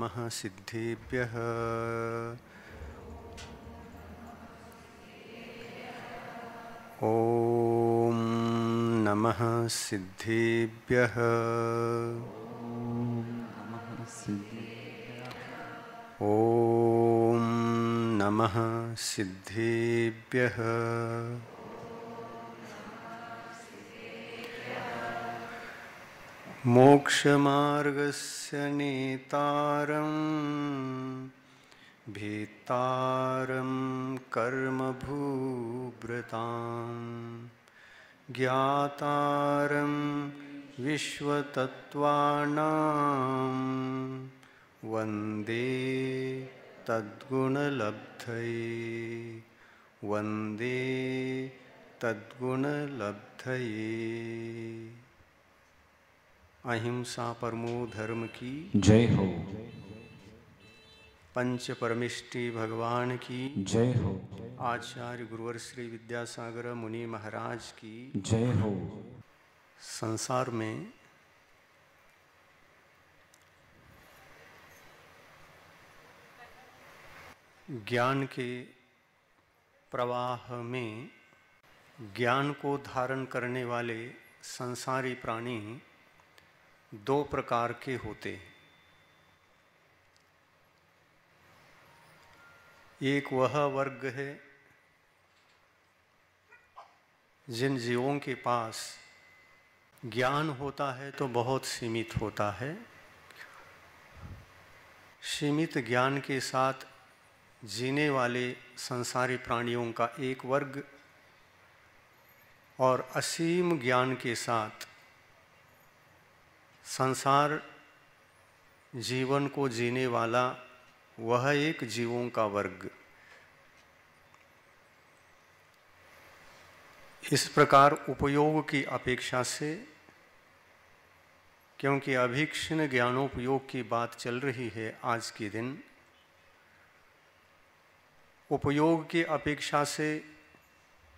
नमः सिद्धेभ्यः। ॐ नमः सिद्धेभ्यः। ॐ नमः सिद्धेभ्यः। मोक्षमार्गस्य नेतारं भेत्तारं कर्मभूभृतां ज्ञातारं विश्वतत्त्वानां वन्दे तद्गुणलब्धये वन्दे तद्गुणलब्धये। अहिंसा परमो धर्म की जय हो। पंच परमिष्टि भगवान की जय हो। आचार्य गुरुवर श्री विद्यासागर मुनि महाराज की जय हो। संसार में ज्ञान के प्रवाह में ज्ञान को धारण करने वाले संसारी प्राणी दो प्रकार के होते हैं। एक वह वर्ग है जिन जीवों के पास ज्ञान होता है तो बहुत सीमित होता है। सीमित ज्ञान के साथ जीने वाले संसारी प्राणियों का एक वर्ग और असीम ज्ञान के साथ संसार जीवन को जीने वाला वह एक जीवों का वर्ग। इस प्रकार उपयोग की अपेक्षा से, क्योंकि अभीक्ष्ण ज्ञानोपयोग की बात चल रही है आज के दिन, उपयोग की अपेक्षा से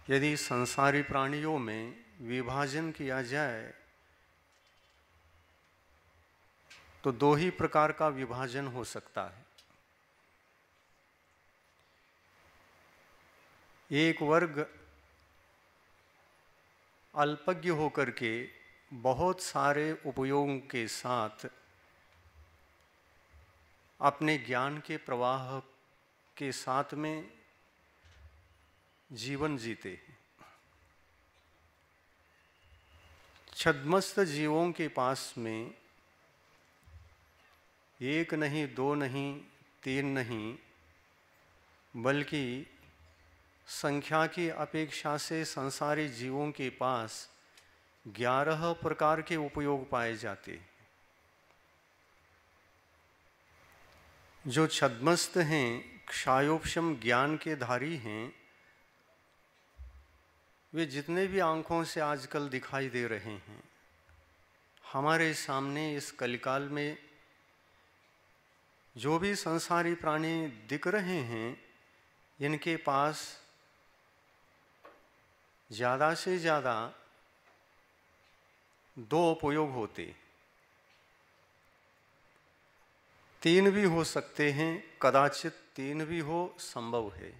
यदि संसारी प्राणियों में विभाजन किया जाए तो दो ही प्रकार का विभाजन हो सकता है। एक वर्ग अल्पज्ञ होकर के बहुत सारे उपयोगों के साथ अपने ज्ञान के प्रवाह के साथ में जीवन जीते हैं। छद्मस्त जीवों के पास में एक नहीं, दो नहीं, तीन नहीं, बल्कि संख्या की अपेक्षा से संसारी जीवों के पास 11 प्रकार के उपयोग पाए जाते हैं। जो छद्मस्त हैं, क्षायोपशम ज्ञान के धारी हैं, वे जितने भी आंखों से आजकल दिखाई दे रहे हैं, हमारे सामने इस कलिकाल में जो भी संसारी प्राणी दिख रहे हैं, इनके पास ज़्यादा से ज़्यादा दो उपयोग होते, तीन भी हो सकते हैं, कदाचित तीन भी हो, संभव है।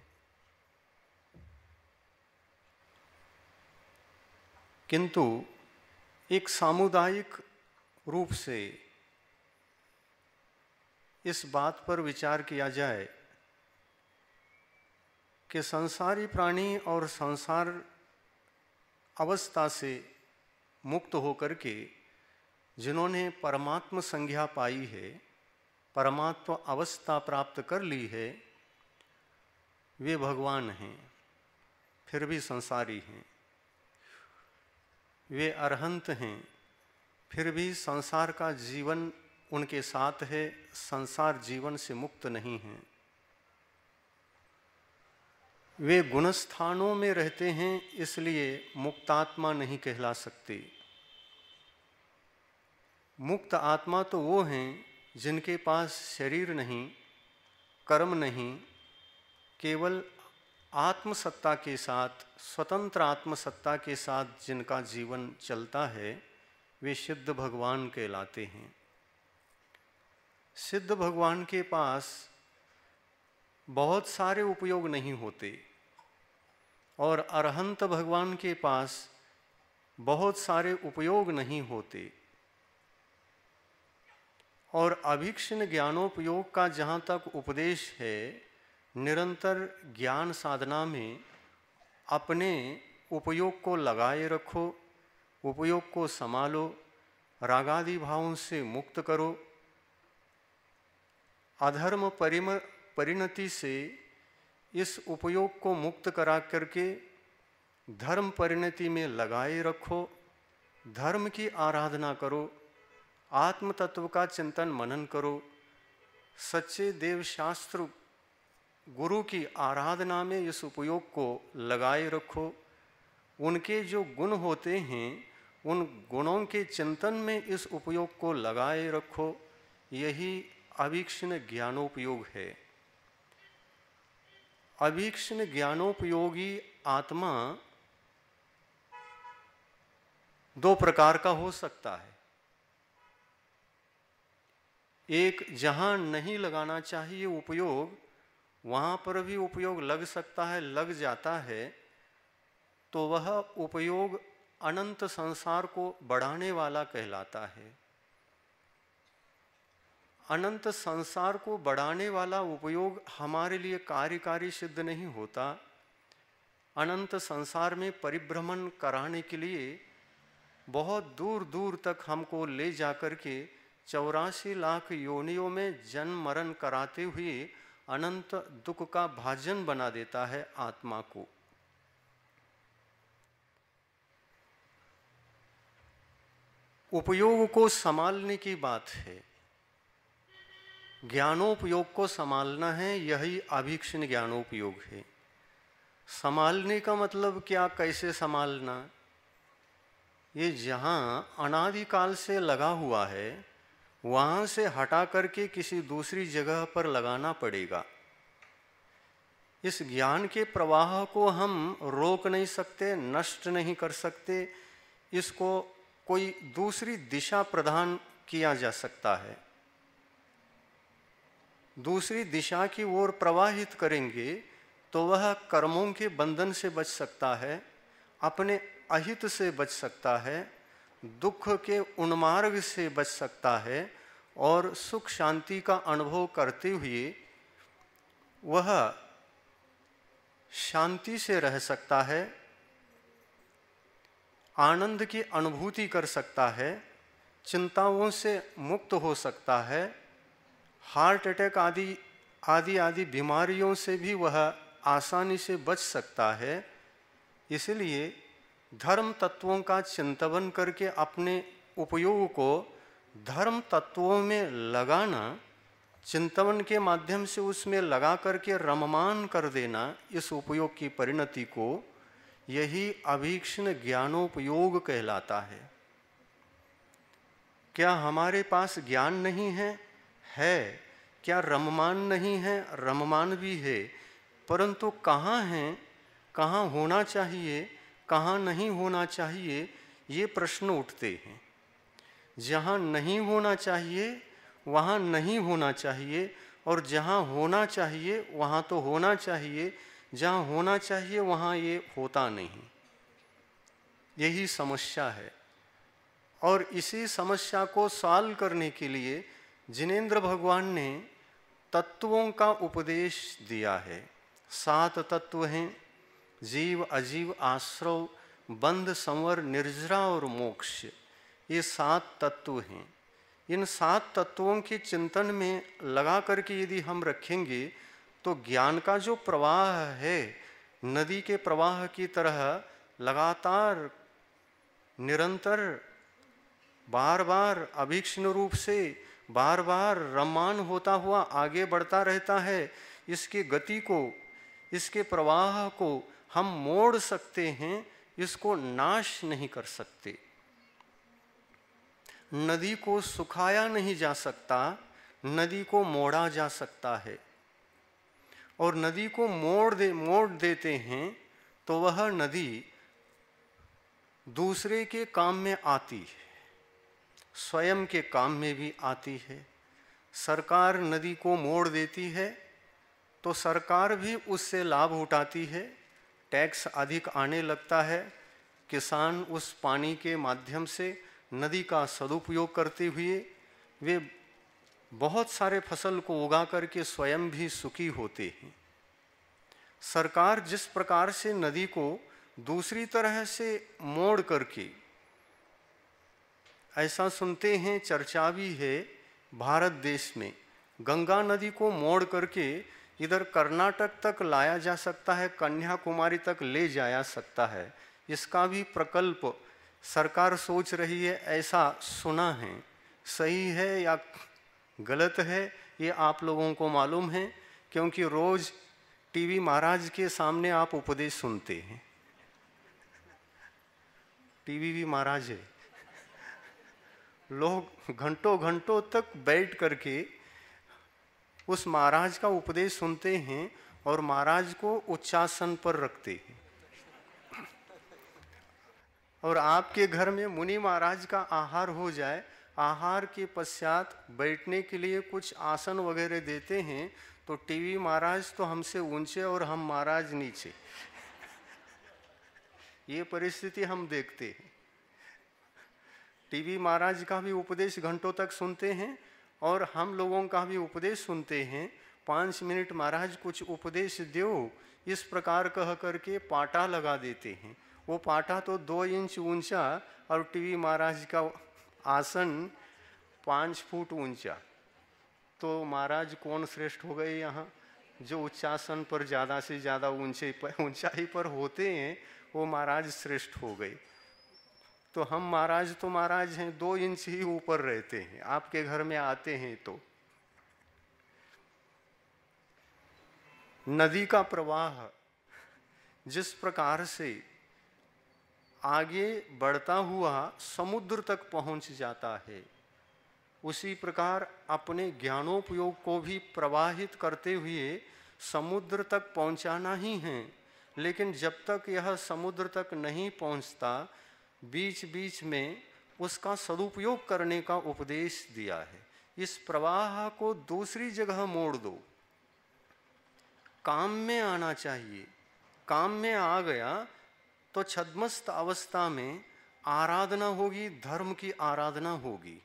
किंतु एक सामुदायिक रूप से इस बात पर विचार किया जाए कि संसारी प्राणी और संसार अवस्था से मुक्त होकर के जिन्होंने परमात्म संज्ञा पाई है, परमात्म अवस्था प्राप्त कर ली है, वे भगवान हैं, फिर भी संसारी हैं। वे अरहंत हैं, फिर भी संसार का जीवन उनके साथ है, संसार जीवन से मुक्त नहीं हैं। वे गुणस्थानों में रहते हैं, इसलिए मुक्तात्मा नहीं कहला सकते। मुक्त आत्मा तो वो हैं जिनके पास शरीर नहीं, कर्म नहीं, केवल आत्मसत्ता के साथ, स्वतंत्र आत्मसत्ता के साथ जिनका जीवन चलता है, वे सिद्ध भगवान कहलाते हैं। सिद्ध भगवान के पास बहुत सारे उपयोग नहीं होते और अरहंत भगवान के पास बहुत सारे उपयोग नहीं होते। और अभीक्ष्ण ज्ञानोपयोग का जहाँ तक उपदेश है, निरंतर ज्ञान साधना में अपने उपयोग को लगाए रखो, उपयोग को संभालो, रागादि भावों से मुक्त करो, अधर्म परिणति से इस उपयोग को मुक्त करा करके धर्म परिणति में लगाए रखो, धर्म की आराधना करो, आत्म तत्व का चिंतन मनन करो, सच्चे देव शास्त्र गुरु की आराधना में इस उपयोग को लगाए रखो, उनके जो गुण होते हैं उन गुणों के चिंतन में इस उपयोग को लगाए रखो। यही अभीक्ष्ण ज्ञानोपयोग है। अभीक्ष्ण ज्ञानोपयोगी आत्मा दो प्रकार का हो सकता है। एक, जहां नहीं लगाना चाहिए उपयोग, वहां पर भी उपयोग लग सकता है, लग जाता है, तो वह उपयोग अनंत संसार को बढ़ाने वाला कहलाता है। अनंत संसार को बढ़ाने वाला उपयोग हमारे लिए कार्यकारी सिद्ध नहीं होता। अनंत संसार में परिभ्रमण कराने के लिए बहुत दूर दूर तक हमको ले जाकर के 84 लाख योनियों में जन्म मरण कराते हुए अनंत दुख का भाजन बना देता है आत्मा को। उपयोग को संभालने की बात है, ज्ञानोपयोग को संभालना है, यही अभीक्ष्ण ज्ञानोपयोग है। संभालने का मतलब क्या, कैसे संभालना? ये जहाँ अनादिकाल से लगा हुआ है वहाँ से हटा करके किसी दूसरी जगह पर लगाना पड़ेगा। इस ज्ञान के प्रवाह को हम रोक नहीं सकते, नष्ट नहीं कर सकते, इसको कोई दूसरी दिशा प्रदान किया जा सकता है। दूसरी दिशा की ओर प्रवाहित करेंगे तो वह कर्मों के बंधन से बच सकता है, अपने अहित से बच सकता है, दुख के उन्मार्ग से बच सकता है और सुख शांति का अनुभव करते हुए वह शांति से रह सकता है, आनंद की अनुभूति कर सकता है, चिंताओं से मुक्त हो सकता है, हार्ट अटैक आदि बीमारियों से भी वह आसानी से बच सकता है। इसलिए धर्म तत्वों का चिंतन करके अपने उपयोग को धर्म तत्वों में लगाना, चिंतन के माध्यम से उसमें लगा करके रममान कर देना इस उपयोग की परिणति को, यही अभीक्ष्ण ज्ञानोपयोग कहलाता है। क्या हमारे पास ज्ञान नहीं है? है। क्या रममान नहीं है? रममान भी है, परंतु कहाँ है, कहाँ होना चाहिए, कहाँ नहीं होना चाहिए, ये प्रश्न उठते हैं। जहाँ नहीं होना चाहिए वहाँ नहीं होना चाहिए, और जहाँ होना चाहिए वहाँ तो होना चाहिए, जहाँ होना चाहिए वहाँ ये होता नहीं। यही समस्या है। और इसी समस्या को सॉल्व करने के लिए जिनेंद्र भगवान ने तत्वों का उपदेश दिया है। 7 तत्व हैं: जीव, अजीव, आश्रव, बंध, संवर, निर्जरा और मोक्ष। ये 7 तत्व हैं। इन 7 तत्वों के चिंतन में लगा करके यदि हम रखेंगे तो ज्ञान का जो प्रवाह है, नदी के प्रवाह की तरह लगातार निरंतर बार बार अभीक्ष्ण रूप से बार बार रममान होता हुआ आगे बढ़ता रहता है। इसकी गति को, इसके प्रवाह को हम मोड़ सकते हैं, इसको नाश नहीं कर सकते। नदी को सुखाया नहीं जा सकता, नदी को मोड़ा जा सकता है। और नदी को मोड़ देते हैं तो वह नदी दूसरे के काम में आती है, स्वयं के काम में भी आती है, सरकार नदी को मोड़ देती है तो सरकार भी उससे लाभ उठाती है, टैक्स अधिक आने लगता है, किसान उस पानी के माध्यम से नदी का सदुपयोग करते हुए वे बहुत सारे फसल को उगा करके स्वयं भी सुखी होते हैं। सरकार जिस प्रकार से नदी को दूसरी तरह से मोड़ करके, ऐसा सुनते हैं, चर्चा भी है भारत देश में, गंगा नदी को मोड़ करके इधर कर्नाटक तक लाया जा सकता है, कन्याकुमारी तक ले जाया सकता है। इसका भी प्रकल्प सरकार सोच रही है, ऐसा सुना है। सही है या गलत है ये आप लोगों को मालूम है, क्योंकि रोज टीवी महाराज के सामने आप उपदेश सुनते हैं। टीवी भी महाराज है, लोग घंटों घंटों तक बैठ करके उस महाराज का उपदेश सुनते हैं और महाराज को उच्चासन पर रखते हैं। और आपके घर में मुनि महाराज का आहार हो जाए, आहार के पश्चात बैठने के लिए कुछ आसन वगैरह देते हैं, तो टीवी महाराज तो हमसे ऊंचे और हम महाराज नीचे। ये परिस्थिति हम देखते हैं। टीवी महाराज का भी उपदेश घंटों तक सुनते हैं और हम लोगों का भी उपदेश सुनते हैं। 5 मिनट महाराज कुछ उपदेश दो, इस प्रकार कह करके पाटा लगा देते हैं। वो पाटा तो 2 इंच ऊंचा और टीवी महाराज का आसन 5 फुट ऊंचा। तो महाराज कौन श्रेष्ठ हो गए यहाँ? जो उच्चासन पर ज़्यादा से ज़्यादा ऊंचाई पर होते हैं वो महाराज श्रेष्ठ हो गए। तो हम महाराज तो महाराज हैं, 2 इंच ही ऊपर रहते हैं। आपके घर में आते हैं तो नदी का प्रवाह जिस प्रकार से आगे बढ़ता हुआ समुद्र तक पहुंच जाता है, उसी प्रकार अपने ज्ञानोपयोग को भी प्रवाहित करते हुए समुद्र तक पहुंचाना ही है। लेकिन जब तक यह समुद्र तक नहीं पहुंचता, बीच बीच में उसका सदुपयोग करने का उपदेश दिया है। इस प्रवाह को दूसरी जगह मोड़ दो, काम में आना चाहिए। काम में आ गया तो छद्मस्त अवस्था में आराधना होगी, धर्म की आराधना होगी।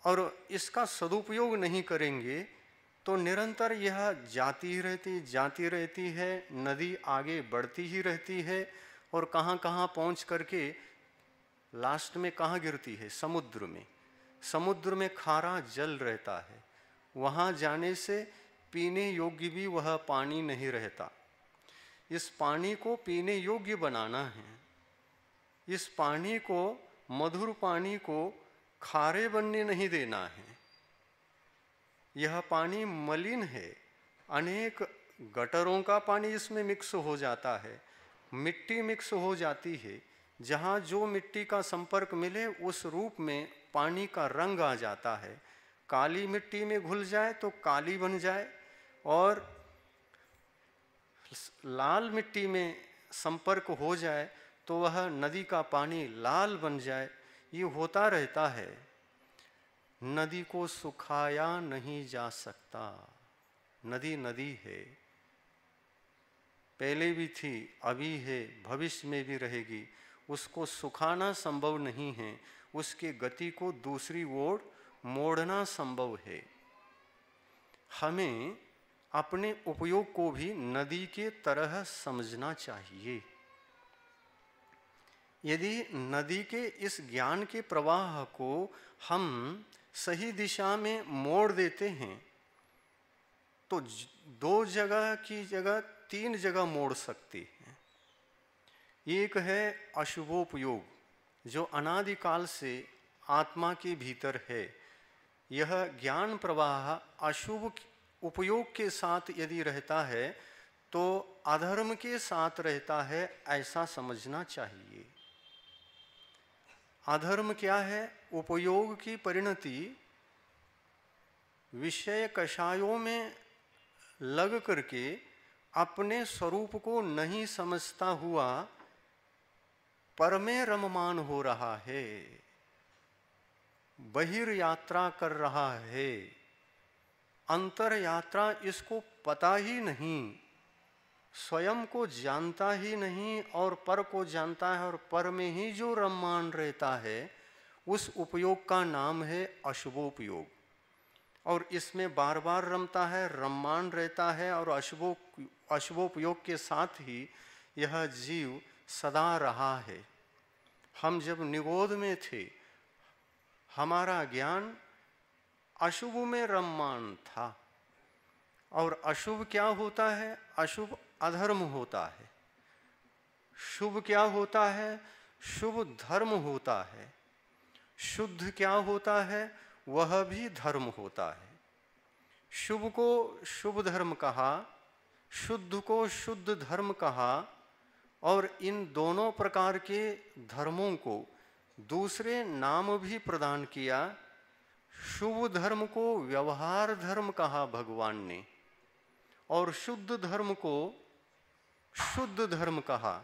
और इसका सदुपयोग नहीं करेंगे तो निरंतर यह जाती रहती है, नदी आगे बढ़ती ही रहती है और कहाँ कहाँ पहुँच करके लास्ट में कहाँ गिरती है? समुद्र में। समुद्र में खारा जल रहता है, वहाँ जाने से पीने योग्य भी वह पानी नहीं रहता। इस पानी को पीने योग्य बनाना है। इस पानी को, मधुर पानी को खारे बनने नहीं देना है। यह पानी मलिन है, अनेक गटरों का पानी इसमें मिक्स हो जाता है, मिट्टी मिक्स हो जाती है। जहाँ जो मिट्टी का संपर्क मिले उस रूप में पानी का रंग आ जाता है। काली मिट्टी में घुल जाए तो काली बन जाए और लाल मिट्टी में संपर्क हो जाए तो वह नदी का पानी लाल बन जाए। ये होता रहता है। नदी को सुखाया नहीं जा सकता। नदी नदी है, पहले भी थी, अभी है, भविष्य में भी रहेगी। उसको सुखाना संभव नहीं है, उसके गति को दूसरी ओर मोड़ना संभव है। हमें अपने उपयोग को भी नदी के तरह समझना चाहिए। यदि नदी के इस ज्ञान के प्रवाह को हम सही दिशा में मोड़ देते हैं तो 2 जगह की जगह 3 जगह मोड़ सकते हैं। एक है अशुभोपयोग, जो अनादिकाल से आत्मा के भीतर है। यह ज्ञान प्रवाह अशुभ उपयोग के साथ यदि रहता है तो अधर्म के साथ रहता है, ऐसा समझना चाहिए। अधर्म क्या है? उपयोग की परिणति विषय कषायों में लग करके अपने स्वरूप को नहीं समझता हुआ पर में रममान हो रहा है। बहिर्यात्रा कर रहा है, अंतर यात्रा इसको पता ही नहीं, स्वयं को जानता ही नहीं और पर को जानता है, और पर में ही जो रममान रहता है उस उपयोग का नाम है अशुभोपयोग। और इसमें बार बार रमता है, रममान रहता है, और अशुभोपयोग के साथ ही यह जीव सदा रहा है। हम जब निगोद में थे, हमारा ज्ञान अशुभ में रममान था। और अशुभ क्या होता है? अशुभ अधर्म होता है। शुभ क्या होता है? शुभ धर्म होता है। शुद्ध क्या होता है? वह भी धर्म होता है। शुभ को शुभ धर्म कहा, शुद्ध को शुद्ध धर्म कहा, और इन दोनों प्रकार के धर्मों को दूसरे नाम भी प्रदान किया। शुभ धर्म को व्यवहार धर्म कहा भगवान ने, और शुद्ध धर्म को शुद्ध धर्म कहा।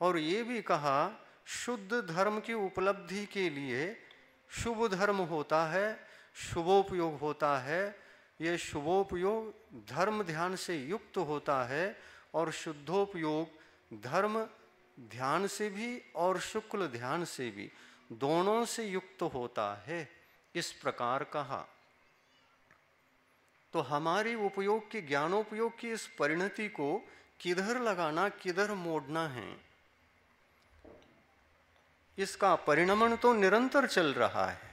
और ये भी कहा शुद्ध धर्म की उपलब्धि के लिए शुभ धर्म होता है, शुभोपयोग होता है। ये शुभोपयोग धर्म ध्यान से युक्त होता है, और शुद्धोपयोग धर्म ध्यान से भी और शुक्ल ध्यान से भी, दोनों से युक्त होता है। इस प्रकार कहा। तो हमारी उपयोग की, ज्ञानोपयोग की इस परिणति को किधर लगाना, किधर मोड़ना है, इसका परिणमन तो निरंतर चल रहा है,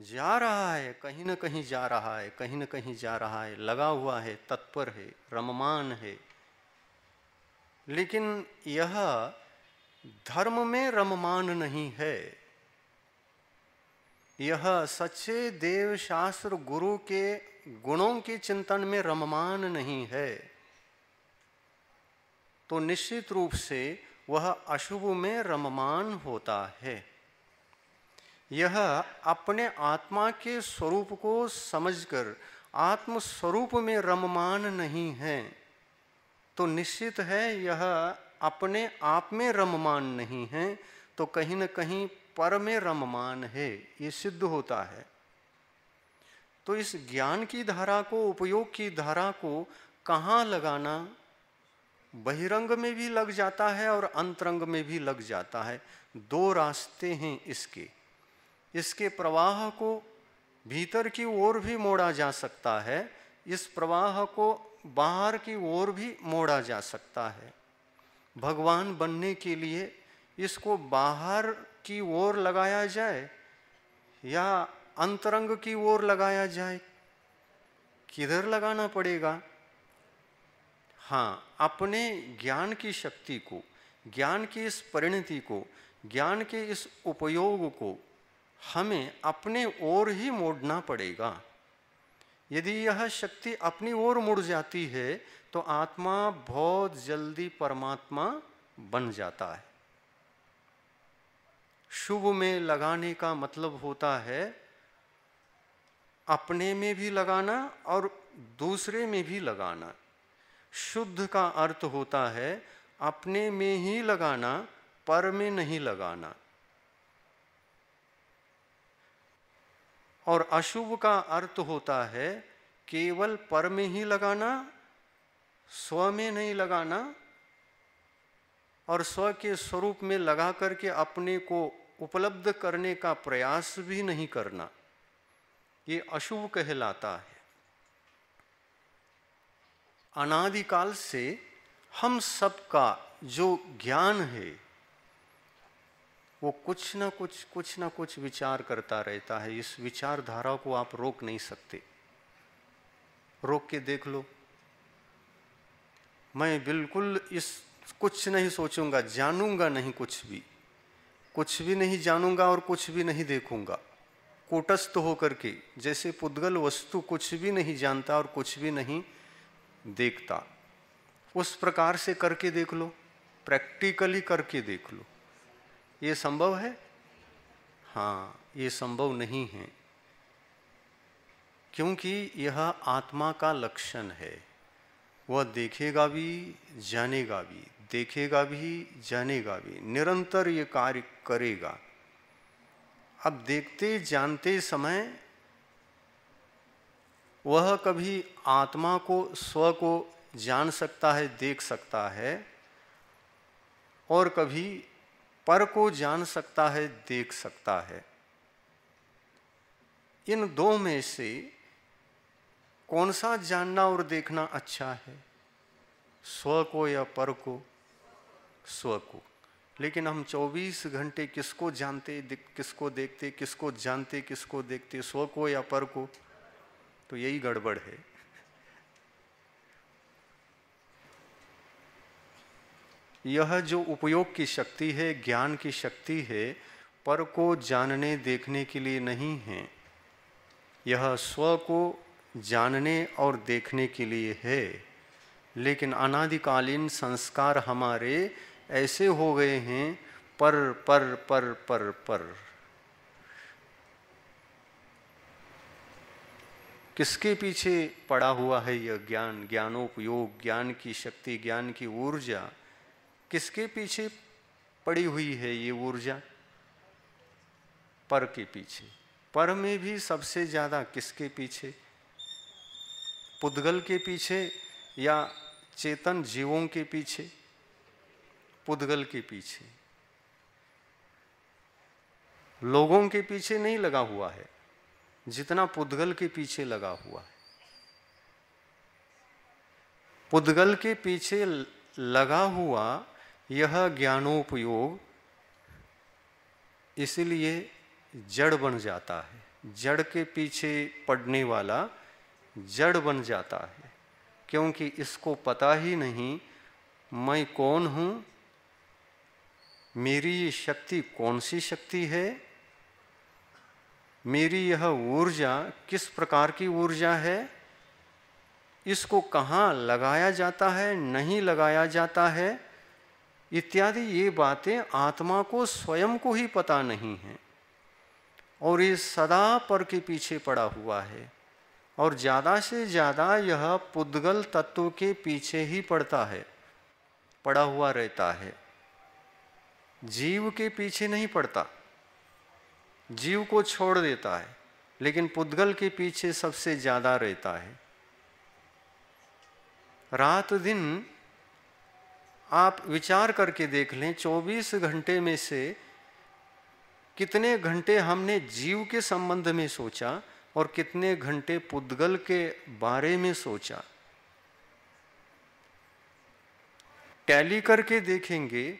जा रहा है, कहीं न कहीं जा रहा है, कहीं न कहीं जा रहा है, लगा हुआ है, तत्पर है, रममान है। लेकिन यह धर्म में रममान नहीं है, यह सच्चे देव शास्त्र गुरु के गुणों के चिंतन में रममान नहीं है। तो निश्चित रूप से वह अशुभ में रममान होता है। यह अपने आत्मा के स्वरूप को समझकर आत्म स्वरूप में रममान नहीं है। तो निश्चित है यह अपने आप में रममान नहीं है, तो कहीं न कहीं पर में रममान है, ये सिद्ध होता है। तो इस ज्ञान की धारा को, उपयोग की धारा को कहाँ लगाना? बहिरंग में भी लग जाता है और अंतरंग में भी लग जाता है। दो रास्ते हैं इसके। इसके प्रवाह को भीतर की ओर भी मोड़ा जा सकता है, इस प्रवाह को बाहर की ओर भी मोड़ा जा सकता है। भगवान बनने के लिए इसको बाहर की ओर लगाया जाए या अंतरंग की ओर लगाया जाए, किधर लगाना पड़ेगा? हाँ, अपने ज्ञान की शक्ति को, ज्ञान की इस परिणति को, ज्ञान के इस उपयोग को हमें अपने ओर ही मोड़ना पड़ेगा। यदि यह शक्ति अपनी ओर मुड़ जाती है तो आत्मा बहुत जल्दी परमात्मा बन जाता है। शुभ में लगाने का मतलब होता है अपने में भी लगाना और दूसरे में भी लगाना। शुद्ध का अर्थ होता है अपने में ही लगाना, पर में नहीं लगाना। और अशुभ का अर्थ होता है केवल पर में ही लगाना, स्व में नहीं लगाना, और स्व के स्वरूप में लगा करके अपने को उपलब्ध करने का प्रयास भी नहीं करना। ये अशुभ कहलाता है। अनादिकाल से हम सबका जो ज्ञान है वो कुछ ना कुछ विचार करता रहता है। इस विचारधारा को आप रोक नहीं सकते। रोक के देख लो। मैं बिल्कुल इस कुछ नहीं सोचूंगा, जानूंगा नहीं, कुछ भी नहीं जानूंगा और कुछ भी नहीं देखूंगा, कूटस्थ होकर के, जैसे पुद्गल वस्तु कुछ भी नहीं जानता और कुछ भी नहीं देखता। उस प्रकार से करके देख लो, प्रैक्टिकली करके देख लो। ये संभव है? हाँ, ये संभव नहीं है, क्योंकि यह आत्मा का लक्षण है। वह देखेगा भी, जानेगा भी, देखेगा भी, जानेगा भी, निरंतर ये कार्य करेगा। अब देखते जानते समय वह कभी आत्मा को, स्व को जान सकता है, देख सकता है, और कभी पर को जान सकता है, देख सकता है। इन दो में से कौन सा जानना और देखना अच्छा है, स्व को या पर को? स्व को। लेकिन हम 24 घंटे किसको जानते, किसको देखते, किसको जानते, किसको देखते, स्व को या पर को? तो यही गड़बड़ है। यह जो उपयोग की शक्ति है, ज्ञान की शक्ति है, पर को जानने देखने के लिए नहीं है, यह स्व को जानने और देखने के लिए है। लेकिन अनादिकालीन संस्कार हमारे ऐसे हो गए हैं, पर पर पर पर पर। किसके पीछे पड़ा हुआ है यह ज्ञान, ज्ञानोपयोग, ज्ञान की शक्ति, ज्ञान की ऊर्जा? किसके पीछे पड़ी हुई है ये ऊर्जा? पर के पीछे। पर में भी सबसे ज्यादा किसके पीछे? पुद्गल के पीछे या चेतन जीवों के पीछे? पुद्गल के पीछे। लोगों के पीछे नहीं लगा हुआ है जितना पुद्गल के पीछे लगा हुआ है। पुद्गल के पीछे लगा हुआ यह ज्ञानोपयोग इसलिए जड़ बन जाता है। जड़ के पीछे पड़ने वाला जड़ बन जाता है, क्योंकि इसको पता ही नहीं मैं कौन हूं, मेरी ये शक्ति कौन सी शक्ति है, मेरी यह ऊर्जा किस प्रकार की ऊर्जा है, इसको कहाँ लगाया जाता है, नहीं लगाया जाता है, इत्यादि ये बातें आत्मा को स्वयं को ही पता नहीं है। और ये सदा पर के पीछे पड़ा हुआ है, और ज़्यादा से ज़्यादा यह पुद्गल तत्व के पीछे ही पड़ता है, पड़ा हुआ रहता है। जीव के पीछे नहीं पड़ता, जीव को छोड़ देता है, लेकिन पुद्गल के पीछे सबसे ज़्यादा रहता है। रात दिन आप विचार करके देख लें, 24 घंटे में से कितने घंटे हमने जीव के संबंध में सोचा और कितने घंटे पुद्गल के बारे में सोचा। टैली करके देखेंगे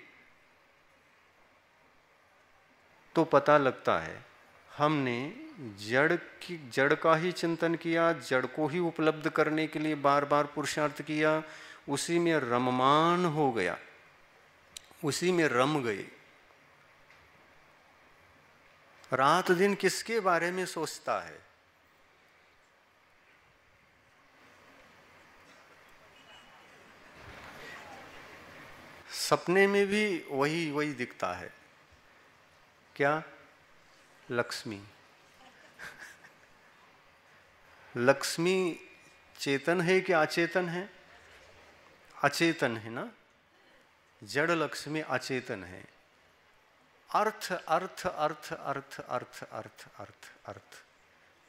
तो पता लगता है हमने जड़ का ही चिंतन किया, जड़ को ही उपलब्ध करने के लिए बार बार पुरुषार्थ किया, उसी में रममान हो गया, उसी में रम गए। रात दिन किसके बारे में सोचता है? सपने में भी वही दिखता है। क्या? लक्ष्मी। लक्ष्मी चेतन है कि अचेतन है? अचेतन है ना। जड़ लक्ष्मी अचेतन है। अर्थ अर्थ अर्थ अर्थ अर्थ अर्थ अर्थ अर्थ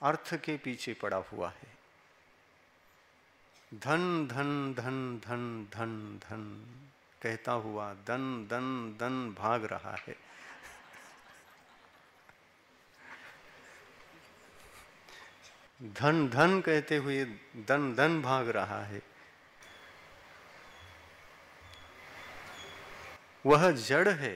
अर्थ के पीछे पड़ा हुआ है। धन धन धन धन धन धन कहता हुआ दन दन दन भाग रहा है। धन धन कहते हुए दन दन भाग रहा है। वह जड़ है।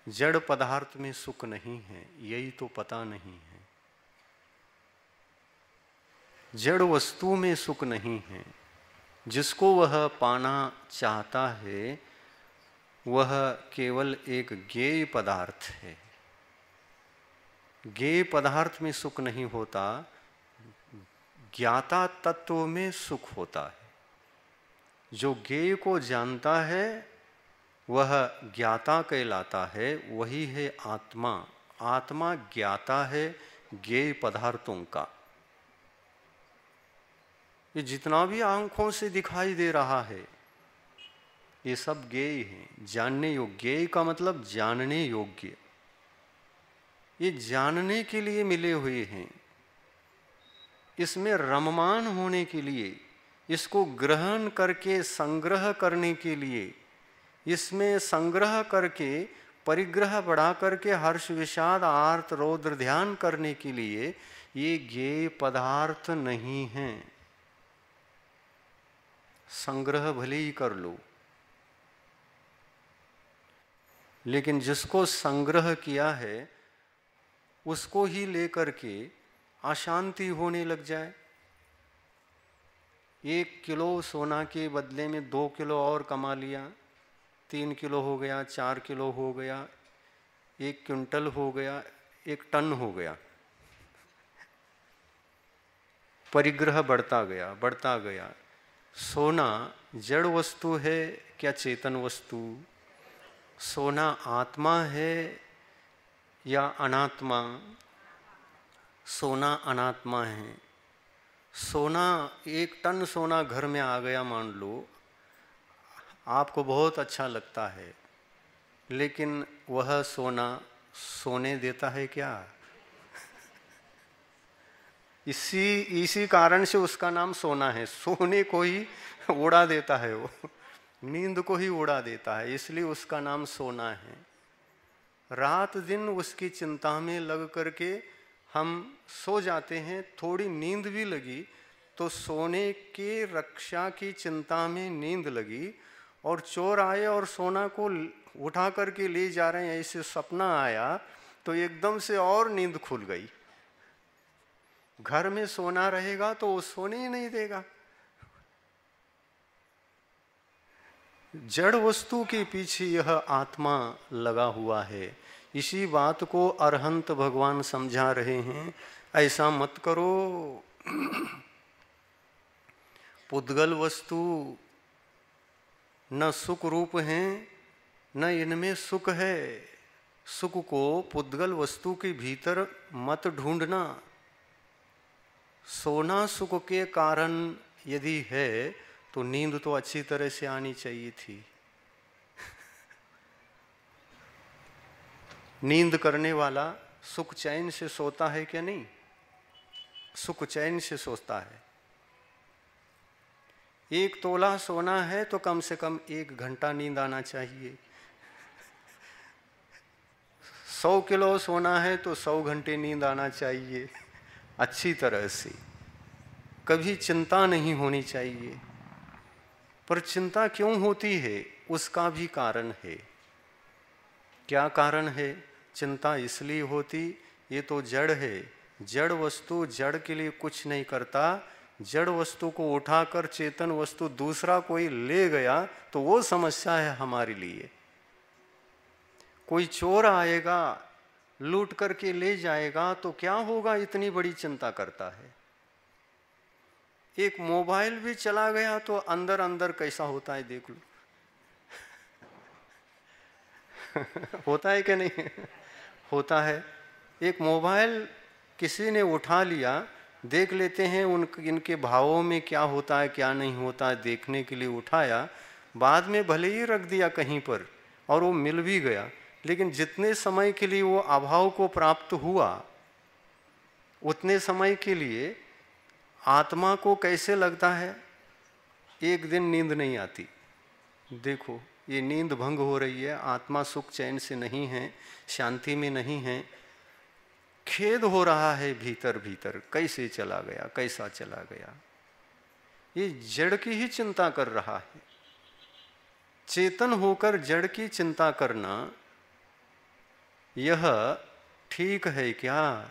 जड़ पदार्थ में सुख नहीं है, यही तो पता नहीं है। जड़ वस्तु में सुख नहीं है। जिसको वह पाना चाहता है वह केवल एक ज्ञेय पदार्थ है। ज्ञेय पदार्थ में सुख नहीं होता, ज्ञाता तत्व में सुख होता है। जो ज्ञेय को जानता है वह ज्ञाता कहलाता है, वही है आत्मा। आत्मा ज्ञाता है ज्ञेय पदार्थों का। ये जितना भी आंखों से दिखाई दे रहा है ये सब ज्ञेय है, जानने योग्य। ज्ञेय का मतलब जानने योग्य, ये जानने के लिए मिले हुए हैं। इसमें रममान होने के लिए, इसको ग्रहण करके संग्रह करने के लिए, इसमें संग्रह करके परिग्रह बढ़ा करके हर्ष विषाद आर्त रौद्र ध्यान करने के लिए ये ज्ञेय पदार्थ नहीं है। संग्रह भले ही कर लो, लेकिन जिसको संग्रह किया है उसको ही लेकर के अशांति होने लग जाए। 1 किलो सोना के बदले में 2 किलो और कमा लिया, 3 किलो हो गया, 4 किलो हो गया, 1 क्विंटल हो गया, 1 टन हो गया। परिग्रह बढ़ता गया बढ़ता गया। सोना जड़ वस्तु है क्या चेतन वस्तु? सोना आत्मा है या अनात्मा? सोना अनात्मा है। सोना 1 टन सोना घर में आ गया मान लो, आपको बहुत अच्छा लगता है, लेकिन वह सोना सोने देता है क्या? इसी कारण से उसका नाम सोना है। सोने को ही उड़ा देता है, वो नींद को ही उड़ा देता है, इसलिए उसका नाम सोना है। रात दिन उसकी चिंता में लग करके हम सो जाते हैं। थोड़ी नींद भी लगी तो सोने के रक्षा की चिंता में नींद लगी, और चोर आए और सोना को उठा करके ले जा रहे हैं, ऐसे सपना आया तो एकदम से और नींद खुल गई। घर में सोना रहेगा तो वो सोने ही नहीं देगा। जड़ वस्तु के पीछे यह आत्मा लगा हुआ है। इसी बात को अरहंत भगवान समझा रहे हैं, ऐसा मत करो। पुद्गल वस्तु न सुख रूप हैं, न इनमें सुख है। सुख को पुद्गल वस्तु के भीतर मत ढूंढना। सोना सुख के कारण यदि है तो नींद तो अच्छी तरह से आनी चाहिए थी। नींद करने वाला सुख चैन से सोता है क्या? नहीं, सुख चैन से सोता है। 1 तोला सोना है तो कम से कम 1 घंटा नींद आना चाहिए। 100 किलो सोना है तो 100 घंटे नींद आना चाहिए अच्छी तरह से। कभी चिंता नहीं होनी चाहिए। पर चिंता क्यों होती है उसका भी कारण है। क्या कारण है? चिंता इसलिए होती, ये तो जड़ है। जड़ वस्तु जड़ के लिए कुछ नहीं करता। जड़ वस्तु को उठाकर चेतन वस्तु दूसरा कोई ले गया तो वो समस्या है हमारे लिए। कोई चोर आएगा लूट करके ले जाएगा तो क्या होगा, इतनी बड़ी चिंता करता है। एक मोबाइल भी चला गया तो अंदर अंदर कैसा होता है देख लो। होता है कि नहीं? होता है। एक मोबाइल किसी ने उठा लिया, देख लेते हैं इनके भावों में क्या होता है क्या नहीं होता है, देखने के लिए उठाया। बाद में भले ही रख दिया कहीं पर और वो मिल भी गया, लेकिन जितने समय के लिए वो अभाव को प्राप्त हुआ उतने समय के लिए आत्मा को कैसे लगता है? एक दिन नींद नहीं आती। देखो ये नींद भंग हो रही है, आत्मा सुख चैन से नहीं है, शांति में नहीं है। खेद हो रहा है भीतर भीतर, कैसे चला गया, कैसा चला गया। ये जड़ की ही चिंता कर रहा है। चेतन होकर जड़ की चिंता करना यह ठीक है क्या?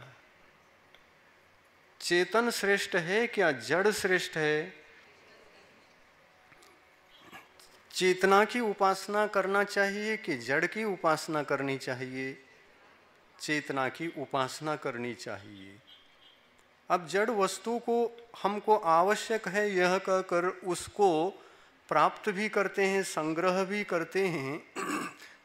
चेतन श्रेष्ठ है क्या जड़ श्रेष्ठ है? चेतना की उपासना करना चाहिए कि जड़ की उपासना करनी चाहिए? चेतना की उपासना करनी चाहिए। अब जड़ वस्तु को हमको आवश्यक है यह कहकर उसको प्राप्त भी करते हैं, संग्रह भी करते हैं।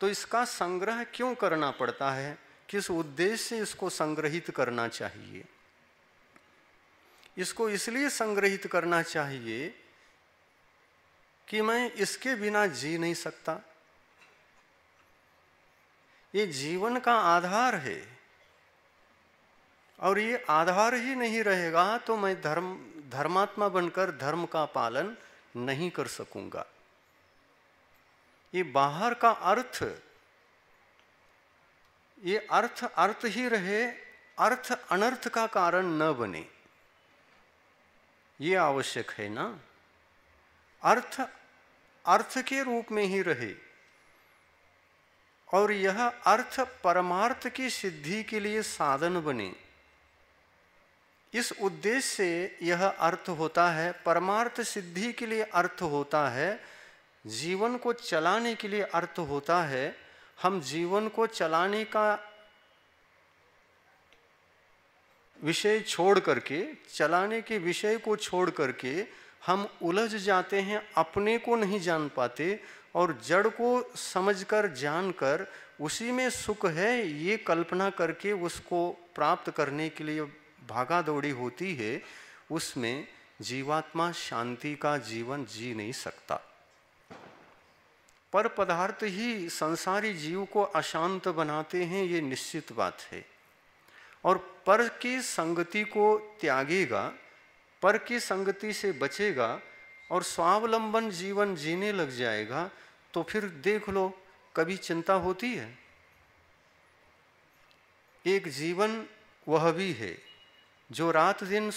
तो इसका संग्रह क्यों करना पड़ता है? किस उद्देश्य से इसको संग्रहित करना चाहिए? इसको इसलिए संग्रहित करना चाहिए कि मैं इसके बिना जी नहीं सकता। ये जीवन का आधार है, और ये आधार ही नहीं रहेगा तो मैं धर्मात्मा बनकर धर्म का पालन नहीं कर सकूंगा। ये बाहर का अर्थ, ये अर्थ ही रहे, अर्थ अनर्थ का कारण न बने, ये आवश्यक है ना। अर्थ के रूप में ही रहे, और यह अर्थ परमार्थ की सिद्धि के लिए साधन बने। इस उद्देश्य से यह अर्थ होता है, परमार्थ सिद्धि के लिए अर्थ होता है, जीवन को चलाने के लिए अर्थ होता है। हम जीवन को चलाने का विषय छोड़ करके, चलाने के विषय को छोड़ करके हम उलझ जाते हैं, अपने को नहीं जान पाते, और जड़ को समझकर जानकर उसी में सुख है ये कल्पना करके उसको प्राप्त करने के लिए भागा दौड़ी होती है। उसमें जीवात्मा शांति का जीवन जी नहीं सकता। पर पदार्थ ही संसारी जीव को अशांत बनाते हैं, ये निश्चित बात है। और पर की संगति को त्यागेगा, पर की संगति से बचेगा और स्वावलंबन जीवन जीने लग जाएगा, तो फिर देख लो कभी चिंता होती है? एक जीवन वह भी है जो रात दिन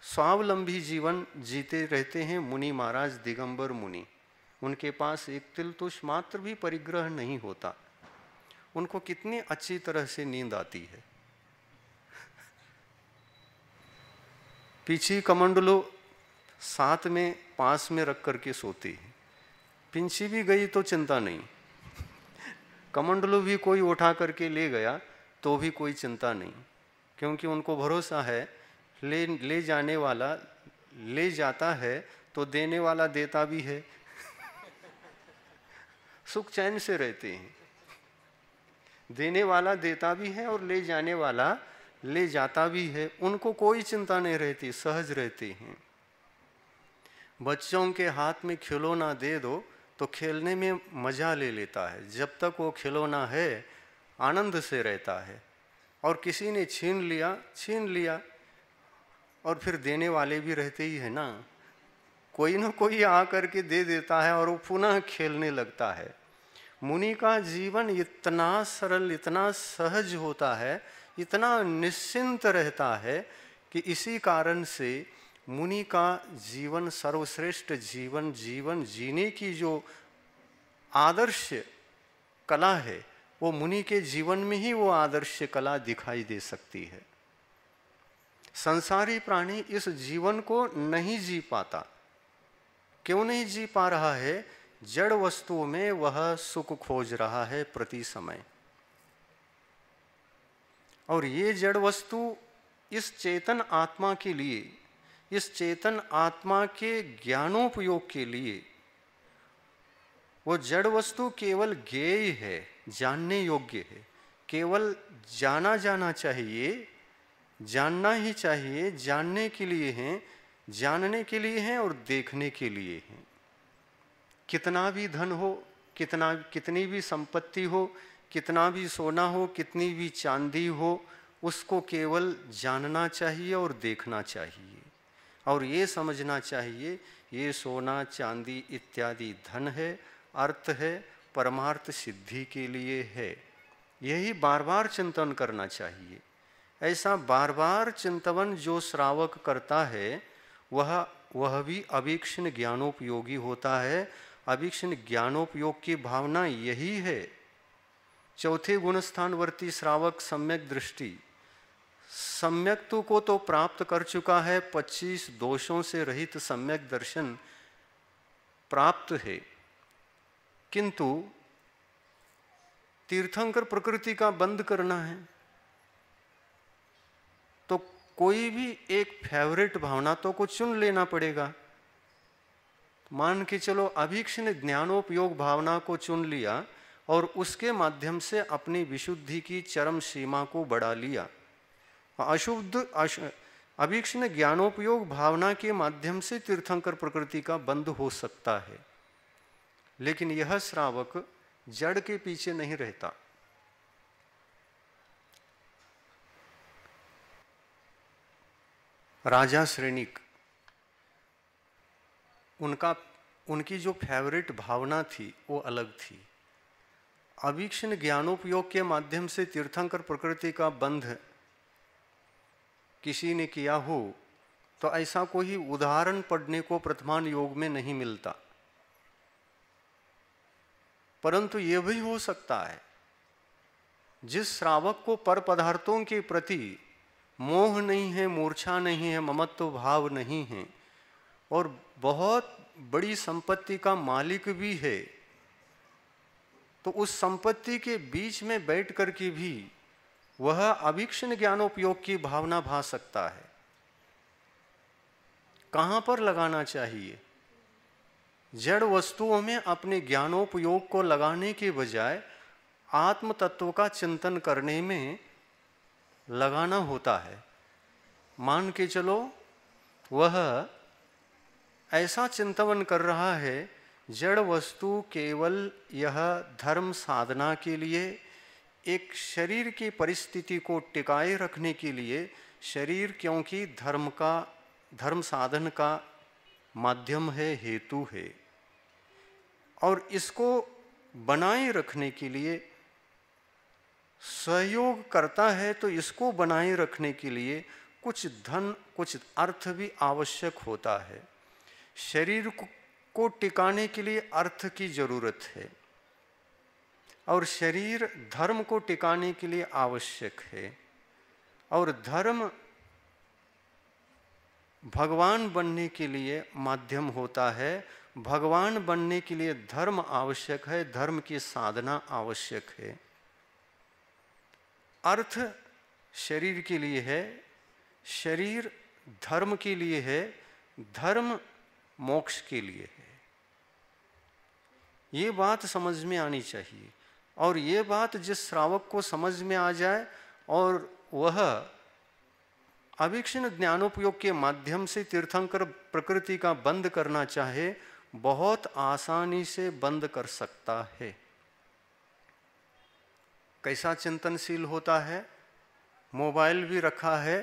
स्वावलंबी जीवन जीते रहते हैं। मुनि महाराज दिगंबर मुनि, उनके पास एक तिलतुष मात्र भी परिग्रह नहीं होता। उनको कितनी अच्छी तरह से नींद आती है। पीछी कमंडलो साथ में पास में रख करके सोते हैं। पिंची भी गई तो चिंता नहीं, कमंडलो भी कोई उठा करके ले गया तो भी कोई चिंता नहीं, क्योंकि उनको भरोसा है ले जाने वाला ले जाता है तो देने वाला देता भी है। सुख चैन से रहते हैं, देने वाला देता भी है और ले जाने वाला ले जाता भी है। उनको कोई चिंता नहीं रहती, सहज रहते हैं। बच्चों के हाथ में खिलौना दे दो तो खेलने में मजा ले लेता है, जब तक वो खिलौना है आनंद से रहता है। और किसी ने छीन लिया और फिर देने वाले भी रहते ही है ना, कोई ना कोई आ करके दे देता है और वो पुनः खेलने लगता है। मुनि का जीवन इतना सरल, इतना सहज होता है, इतना निश्चिंत रहता है कि इसी कारण से मुनि का जीवन सर्वश्रेष्ठ जीवन जीने की जो आदर्श कला है, वो मुनि के जीवन में ही वो आदर्श कला दिखाई दे सकती है। संसारी प्राणी इस जीवन को नहीं जी पाता। क्यों नहीं जी पा रहा है? जड़ वस्तुओं में वह सुख खोज रहा है प्रति समय, और ये जड़ वस्तु इस चेतन आत्मा के लिए, इस चेतन आत्मा के ज्ञानोपयोग के लिए, वो जड़ वस्तु केवल ज्ञेय है, जानने योग्य है, केवल जाना जाना चाहिए, जानना ही चाहिए, जानने के लिए हैं, जानने के लिए हैं और देखने के लिए हैं। कितना भी धन हो, कितनी भी संपत्ति हो, कितना भी सोना हो, कितनी भी चांदी हो, उसको केवल जानना चाहिए और देखना चाहिए, और ये समझना चाहिए ये सोना चांदी इत्यादि धन है, अर्थ है, परमार्थ सिद्धि के लिए है। यही बार बार चिंतन करना चाहिए। ऐसा बार बार चिंतन जो श्रावक करता है वह भी अवीक्षण ज्ञानोपयोगी होता है। अवीक्षण ज्ञानोपयोग की भावना यही है। चौथे गुणस्थानवर्ती श्रावक सम्यक दृष्टि, सम्यक्तु को तो प्राप्त कर चुका है, 25 दोषों से रहित सम्यक दर्शन प्राप्त है, किंतु तीर्थंकर प्रकृति का बंद करना है तो कोई भी एक फेवरेट भावना तो को चुन लेना पड़ेगा। मान के चलो अभीक्षण ज्ञानोपयोग भावना को चुन लिया और उसके माध्यम से अपनी विशुद्धि की चरम सीमा को बढ़ा लिया। अभीक्ष्ण ज्ञानोपयोग भावना के माध्यम से तीर्थंकर प्रकृति का बंध हो सकता है, लेकिन यह श्रावक जड़ के पीछे नहीं रहता। राजा श्रेणिक, उनकी जो फेवरेट भावना थी वो अलग थी। अभीक्ष्ण ज्ञानोपयोग के माध्यम से तीर्थंकर प्रकृति का बंध किसी ने किया हो तो ऐसा कोई उदाहरण पढ़ने को प्रथमान योग में नहीं मिलता। परंतु यह भी हो सकता है जिस श्रावक को पर पदार्थों के प्रति मोह नहीं है, मूर्छा नहीं है, ममत्व भाव नहीं है और बहुत बड़ी संपत्ति का मालिक भी है, तो उस संपत्ति के बीच में बैठ कर के भी वह अभीक्ष्ण ज्ञानोपयोग की भावना भा सकता है। कहाँ पर लगाना चाहिए? जड़ वस्तुओं में अपने ज्ञानोपयोग को लगाने के बजाय आत्म तत्व का चिंतन करने में लगाना होता है। मान के चलो वह ऐसा चिंतन कर रहा है जड़ वस्तु केवल यह धर्म साधना के लिए, एक शरीर की परिस्थिति को टिकाए रखने के लिए, शरीर क्योंकि धर्म साधन का माध्यम है, हेतु है, और इसको बनाए रखने के लिए सहयोग करता है, तो इसको बनाए रखने के लिए कुछ धन, कुछ अर्थ भी आवश्यक होता है। शरीर को टिकाने के लिए अर्थ की जरूरत है और शरीर धर्म को टिकाने के लिए आवश्यक है, और धर्म भगवान बनने के लिए माध्यम होता है। भगवान बनने के लिए धर्म आवश्यक है, धर्म की साधना आवश्यक है। अर्थ शरीर के लिए है, शरीर धर्म के लिए है, धर्म मोक्ष के लिए है। ये बात समझ में आनी चाहिए, और ये बात जिस श्रावक को समझ में आ जाए और वह अभीक्ष्ण ज्ञानोपयोग के माध्यम से तीर्थंकर प्रकृति का बंद करना चाहे, बहुत आसानी से बंद कर सकता है। कैसा चिंतनशील होता है? मोबाइल भी रखा है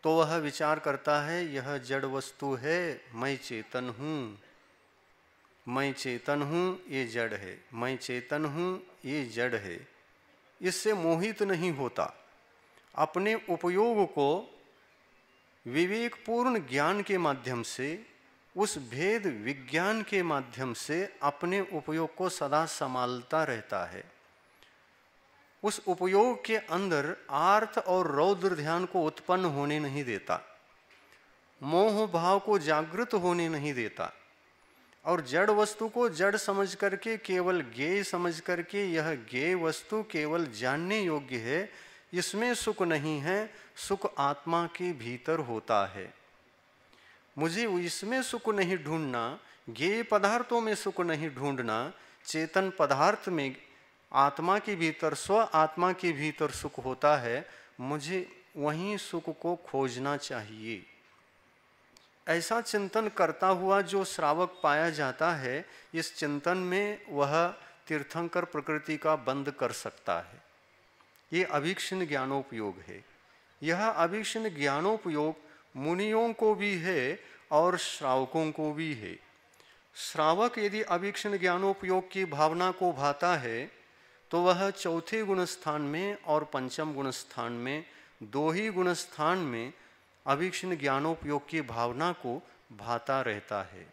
तो वह विचार करता है यह जड़ वस्तु है, मैं चेतन हूँ, मैं चेतन हूँ, ये जड़ है, मैं चेतन हूँ, ये जड़ है। इससे मोहित नहीं होता। अपने उपयोग को विवेकपूर्ण ज्ञान के माध्यम से, उस भेद विज्ञान के माध्यम से अपने उपयोग को सदा संभालता रहता है। उस उपयोग के अंदर आर्थ और रौद्र ध्यान को उत्पन्न होने नहीं देता, मोह भाव को जागृत होने नहीं देता, और जड़ वस्तु को जड़ समझ करके, केवल ज्ञेय समझ करके, यह ज्ञेय वस्तु केवल जानने योग्य है, इसमें सुख नहीं है, सुख आत्मा के भीतर होता है। मुझे इसमें सुख नहीं ढूंढना, ज्ञेय पदार्थों में सुख नहीं ढूंढना, चेतन पदार्थ में आत्मा के भीतर, स्व आत्मा के भीतर सुख होता है, मुझे वहीं सुख को खोजना चाहिए। ऐसा चिंतन करता हुआ जो श्रावक पाया जाता है, इस चिंतन में वह तीर्थंकर प्रकृति का बंद कर सकता है। ये अभीक्ष्ण ज्ञानोपयोग है। यह अभीक्ष्ण ज्ञानोपयोग मुनियों को भी है और श्रावकों को भी है। श्रावक यदि अभीक्ष्ण ज्ञानोपयोग की भावना को भाता है तो वह चौथे गुण स्थान में और पंचम गुण स्थान में, दो ही गुण स्थान में अभीक्ष्ण ज्ञानोपयोग की भावना को भाता रहता है।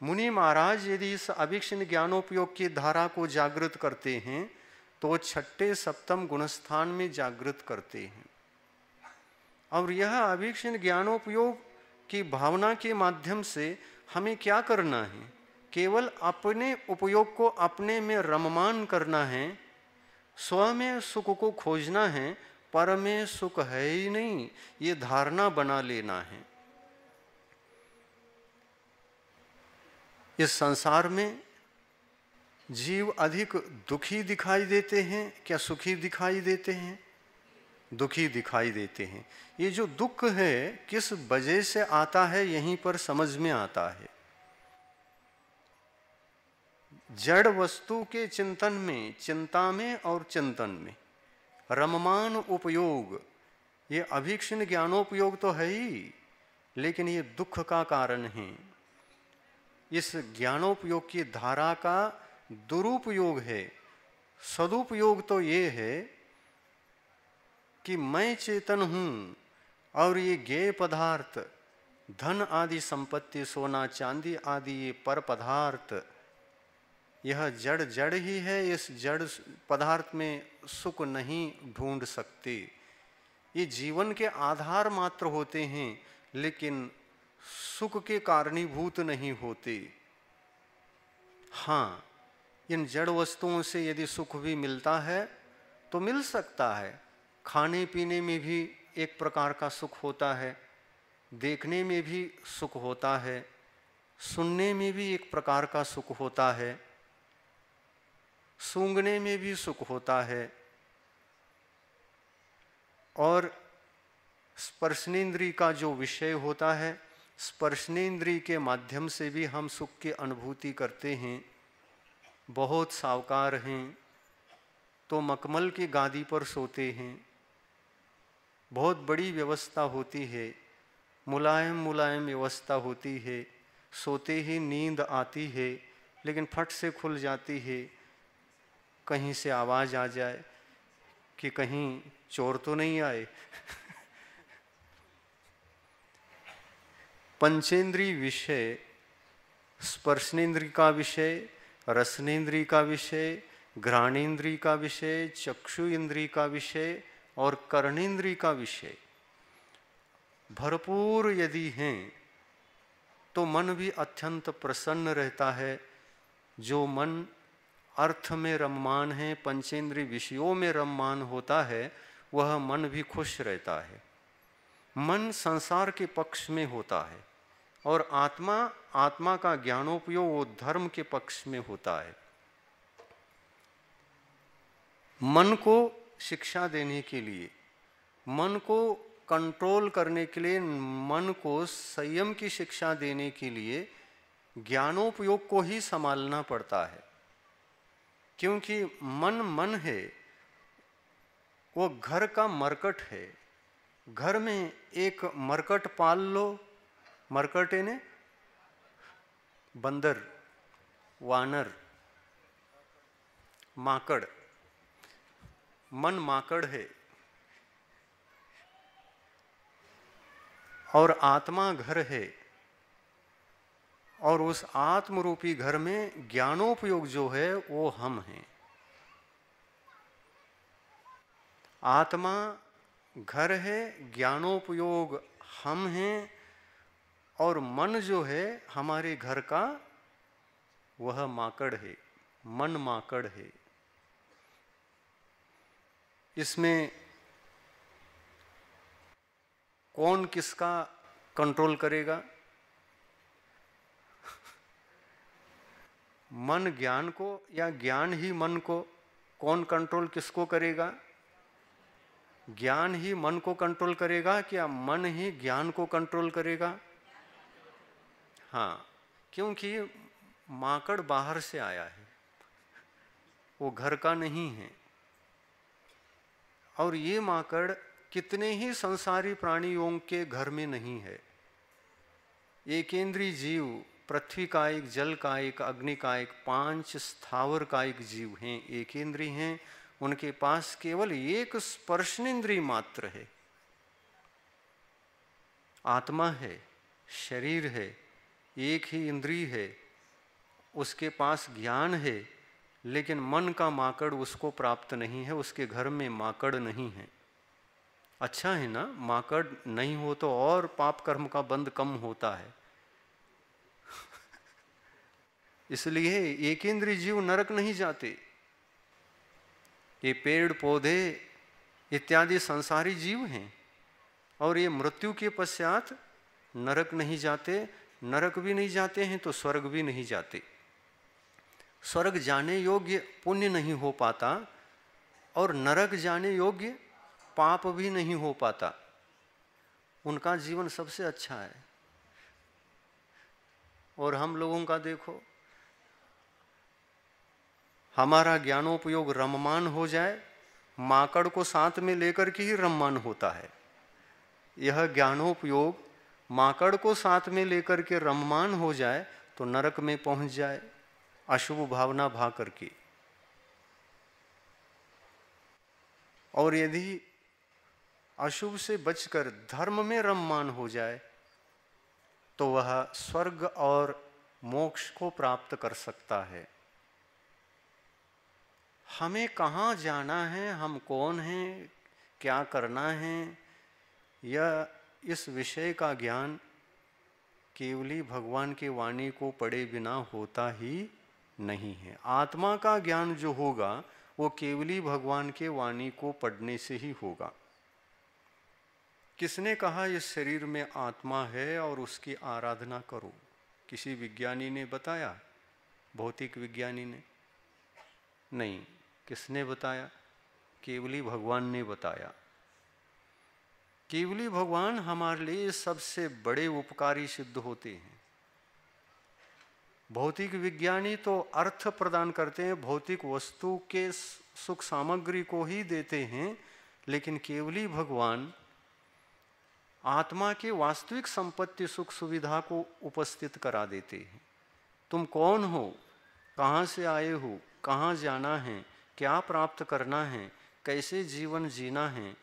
मुनि महाराज यदि इस अभीक्ष्ण ज्ञानोपयोग की धारा को जागृत करते हैं तो छठे सप्तम गुणस्थान में जागृत करते हैं। और यह अभीक्ष्ण ज्ञानोपयोग की भावना के माध्यम से हमें क्या करना है? केवल अपने उपयोग को अपने में रममान करना है, स्व में सुख को खोजना है, पर में सुख है ही नहीं, ये धारणा बना लेना है। इस संसार में जीव अधिक दुखी दिखाई देते हैं क्या सुखी दिखाई देते हैं? दुखी दिखाई देते हैं। ये जो दुख है किस वजह से आता है यहीं पर समझ में आता है। जड़ वस्तु के चिंतन में, चिंता में और चिंतन में रममान उपयोग, ये अभीक्षण ज्ञानोपयोग तो है ही, लेकिन ये दुख का कारण है। इस ज्ञानोपयोग की धारा का दुरुपयोग है। सदुपयोग तो ये है कि मैं चेतन हूँ और ये ज्ञेय पदार्थ, धन आदि संपत्ति, सोना चांदी आदि ये पर पदार्थ, यह जड़ जड़ ही है। इस जड़ पदार्थ में सुख नहीं ढूंढ सकते। ये जीवन के आधार मात्र होते हैं, लेकिन सुख के कारणीभूत नहीं होते। हाँ, इन जड़ वस्तुओं से यदि सुख भी मिलता है तो मिल सकता है। खाने पीने में भी एक प्रकार का सुख होता है, देखने में भी सुख होता है, सुनने में भी एक प्रकार का सुख होता है, सूंघने में भी सुख होता है, और स्पर्शनेन्द्रिय का जो विषय होता है, स्पर्शनेन्द्रिय के माध्यम से भी हम सुख की अनुभूति करते हैं। बहुत सावकार हैं तो मखमल की गादी पर सोते हैं, बहुत बड़ी व्यवस्था होती है, मुलायम मुलायम व्यवस्था होती है, सोते ही नींद आती है, लेकिन फट से खुल जाती है। कहीं से आवाज़ आ जाए कि कहीं चोर तो नहीं आए। पंचेंद्रिय विषय, स्पर्शनेन्द्रिय का विषय, रसनेन्द्रिय का विषय, घ्राणेन्द्रिय का विषय, चक्षु इंद्रिय का विषय और कर्णेन्द्रिय का विषय भरपूर यदि हैं तो मन भी अत्यंत प्रसन्न रहता है। जो मन अर्थ में रममान है, पंचेंद्रिय विषयों में रममान होता है, वह मन भी खुश रहता है। मन संसार के पक्ष में होता है और आत्मा का ज्ञानोपयोग वो धर्म के पक्ष में होता है। मन को शिक्षा देने के लिए, मन को कंट्रोल करने के लिए, मन को संयम की शिक्षा देने के लिए ज्ञानोपयोग को ही संभालना पड़ता है। क्योंकि मन है, वो घर का मरकट है। घर में एक मरकट पाल लो, मरकट ने बंदर, वानर, माकड़, मन माकड़ है और आत्मा घर है। और उस आत्मरूपी घर में ज्ञानोपयोग जो है वो हम हैं। आत्मा घर है, ज्ञानोपयोग हम हैं, और मन जो है हमारे घर का वह माकड़ है, मन माकड़ है। इसमें कौन किसका कंट्रोल करेगा? मन ज्ञान को या ज्ञान ही मन को? कौन कंट्रोल किसको करेगा? ज्ञान ही मन को कंट्रोल करेगा क्या मन ही ज्ञान को कंट्रोल करेगा? हाँ, क्योंकि माकड़ बाहर से आया है, वो घर का नहीं है। और ये माकड़ कितने ही संसारी प्राणियों के घर में नहीं है। एकेंद्रीय जीव पृथ्वी का एक, जल का एक, अग्नि का एक, 5 स्थावर का एक जीव हैं, एकेंद्रीय हैं। उनके पास केवल एक स्पर्शनेन्द्रिय मात्र है। आत्मा है, शरीर है, एक ही इंद्रिय है, उसके पास ज्ञान है, लेकिन मन का माकड़ उसको प्राप्त नहीं है। उसके घर में माकड़ नहीं है। अच्छा है ना, माकड़ नहीं हो तो और पाप कर्म का बंध कम होता है। इसलिए एकेंद्रीय जीव नरक नहीं जाते। ये पेड़ पौधे इत्यादि संसारी जीव हैं और ये मृत्यु के पश्चात नरक नहीं जाते। नरक भी नहीं जाते हैं तो स्वर्ग भी नहीं जाते। स्वर्ग जाने योग्य पुण्य नहीं हो पाता और नरक जाने योग्य पाप भी नहीं हो पाता, उनका जीवन सबसे अच्छा है। और हम लोगों का देखो, हमारा ज्ञानोपयोग रममान हो जाए, माकड़ को साथ में लेकर के ही रममान होता है। यह ज्ञानोपयोग माकड़ को साथ में लेकर के रममान हो जाए तो नरक में पहुंच जाए, अशुभ भावना भा करके। और यदि अशुभ से बचकर धर्म में रममान हो जाए तो वह स्वर्ग और मोक्ष को प्राप्त कर सकता है। हमें कहाँ जाना है, हम कौन हैं, क्या करना है, यह इस विषय का ज्ञान केवली भगवान की वाणी को पढ़े बिना होता ही नहीं है। आत्मा का ज्ञान जो होगा वो केवली भगवान के वाणी को पढ़ने से ही होगा। किसने कहा इस शरीर में आत्मा है और उसकी आराधना करो? किसी विज्ञानी ने बताया? भौतिक विज्ञानी ने नहीं। किसने बताया? केवली भगवान ने बताया। केवली भगवान हमारे लिए सबसे बड़े उपकारी सिद्ध होते हैं। भौतिक विज्ञानी तो अर्थ प्रदान करते हैं, भौतिक वस्तु के सुख सामग्री को ही देते हैं, लेकिन केवली भगवान आत्मा के वास्तविक संपत्ति सुख सुविधा को उपस्थित करा देते हैं। तुम कौन हो, कहाँ से आए हो, कहाँ जाना है, क्या प्राप्त करना है, कैसे जीवन जीना है,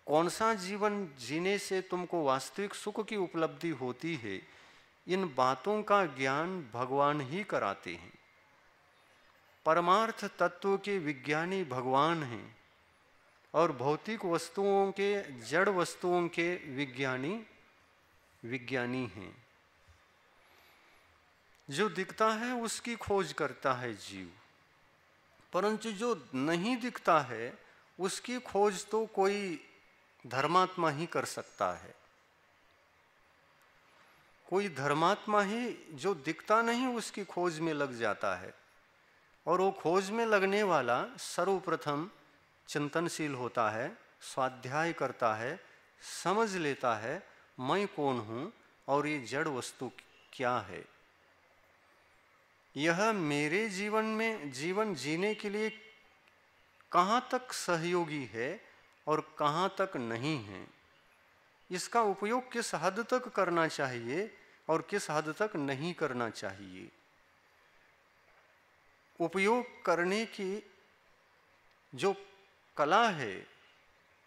कौन सा जीवन जीने से तुमको वास्तविक सुख की उपलब्धि होती है, इन बातों का ज्ञान भगवान ही कराते हैं। परमार्थ तत्व के विज्ञानी भगवान हैं और भौतिक वस्तुओं के, जड़ वस्तुओं के विज्ञानी हैं। जो दिखता है उसकी खोज करता है जीव, परंतु जो नहीं दिखता है उसकी खोज तो कोई धर्मात्मा ही कर सकता है। कोई धर्मात्मा ही जो दिखता नहीं उसकी खोज में लग जाता है, और वो खोज में लगने वाला सर्वप्रथम चिंतनशील होता है, स्वाध्याय करता है, समझ लेता है मैं कौन हूँ और ये जड़ वस्तु क्या है। यह मेरे जीवन में जीवन जीने के लिए कहाँ तक सहयोगी है और कहाँ तक नहीं है, इसका उपयोग किस हद तक करना चाहिए और किस हद तक नहीं करना चाहिए। उपयोग करने की जो कला है,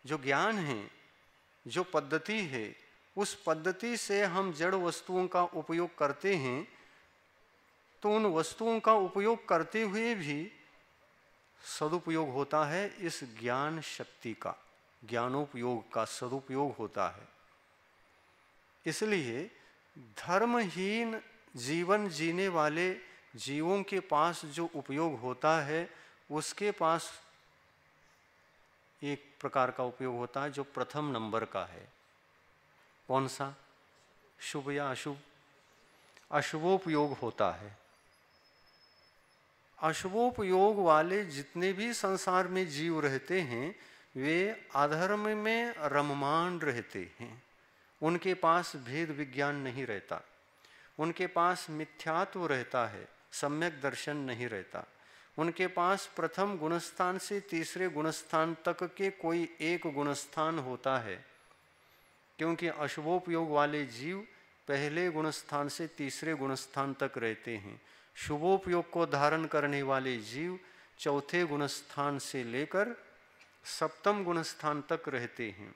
जो ज्ञान है, जो पद्धति है, उस पद्धति से हम जड़ वस्तुओं का उपयोग करते हैं तो उन वस्तुओं का उपयोग करते हुए भी सदुपयोग होता है। इस ज्ञान शक्ति का, ज्ञानोपयोग का सदुपयोग होता है। इसलिए धर्महीन जीवन जीने वाले जीवों के पास जो उपयोग होता है उसके पास एक प्रकार का उपयोग होता है जो प्रथम नंबर का है। कौन सा? शुभ या अशुभ? अशुभोपयोग होता है। अशुभोपयोग वाले जितने भी संसार में जीव रहते हैं वे अधर्म में रममान रहते हैं। उनके पास भेद विज्ञान नहीं रहता, उनके पास मिथ्यात्व रहता है, सम्यक दर्शन नहीं रहता। उनके पास प्रथम गुणस्थान से तीसरे गुणस्थान तक के कोई एक गुणस्थान होता है, क्योंकि अशुभोपयोग वाले जीव पहले गुणस्थान से तीसरे गुणस्थान तक रहते हैं। शुभोपयोग को धारण करने वाले जीव चौथे गुणस्थान से लेकर सप्तम गुणस्थान तक रहते हैं।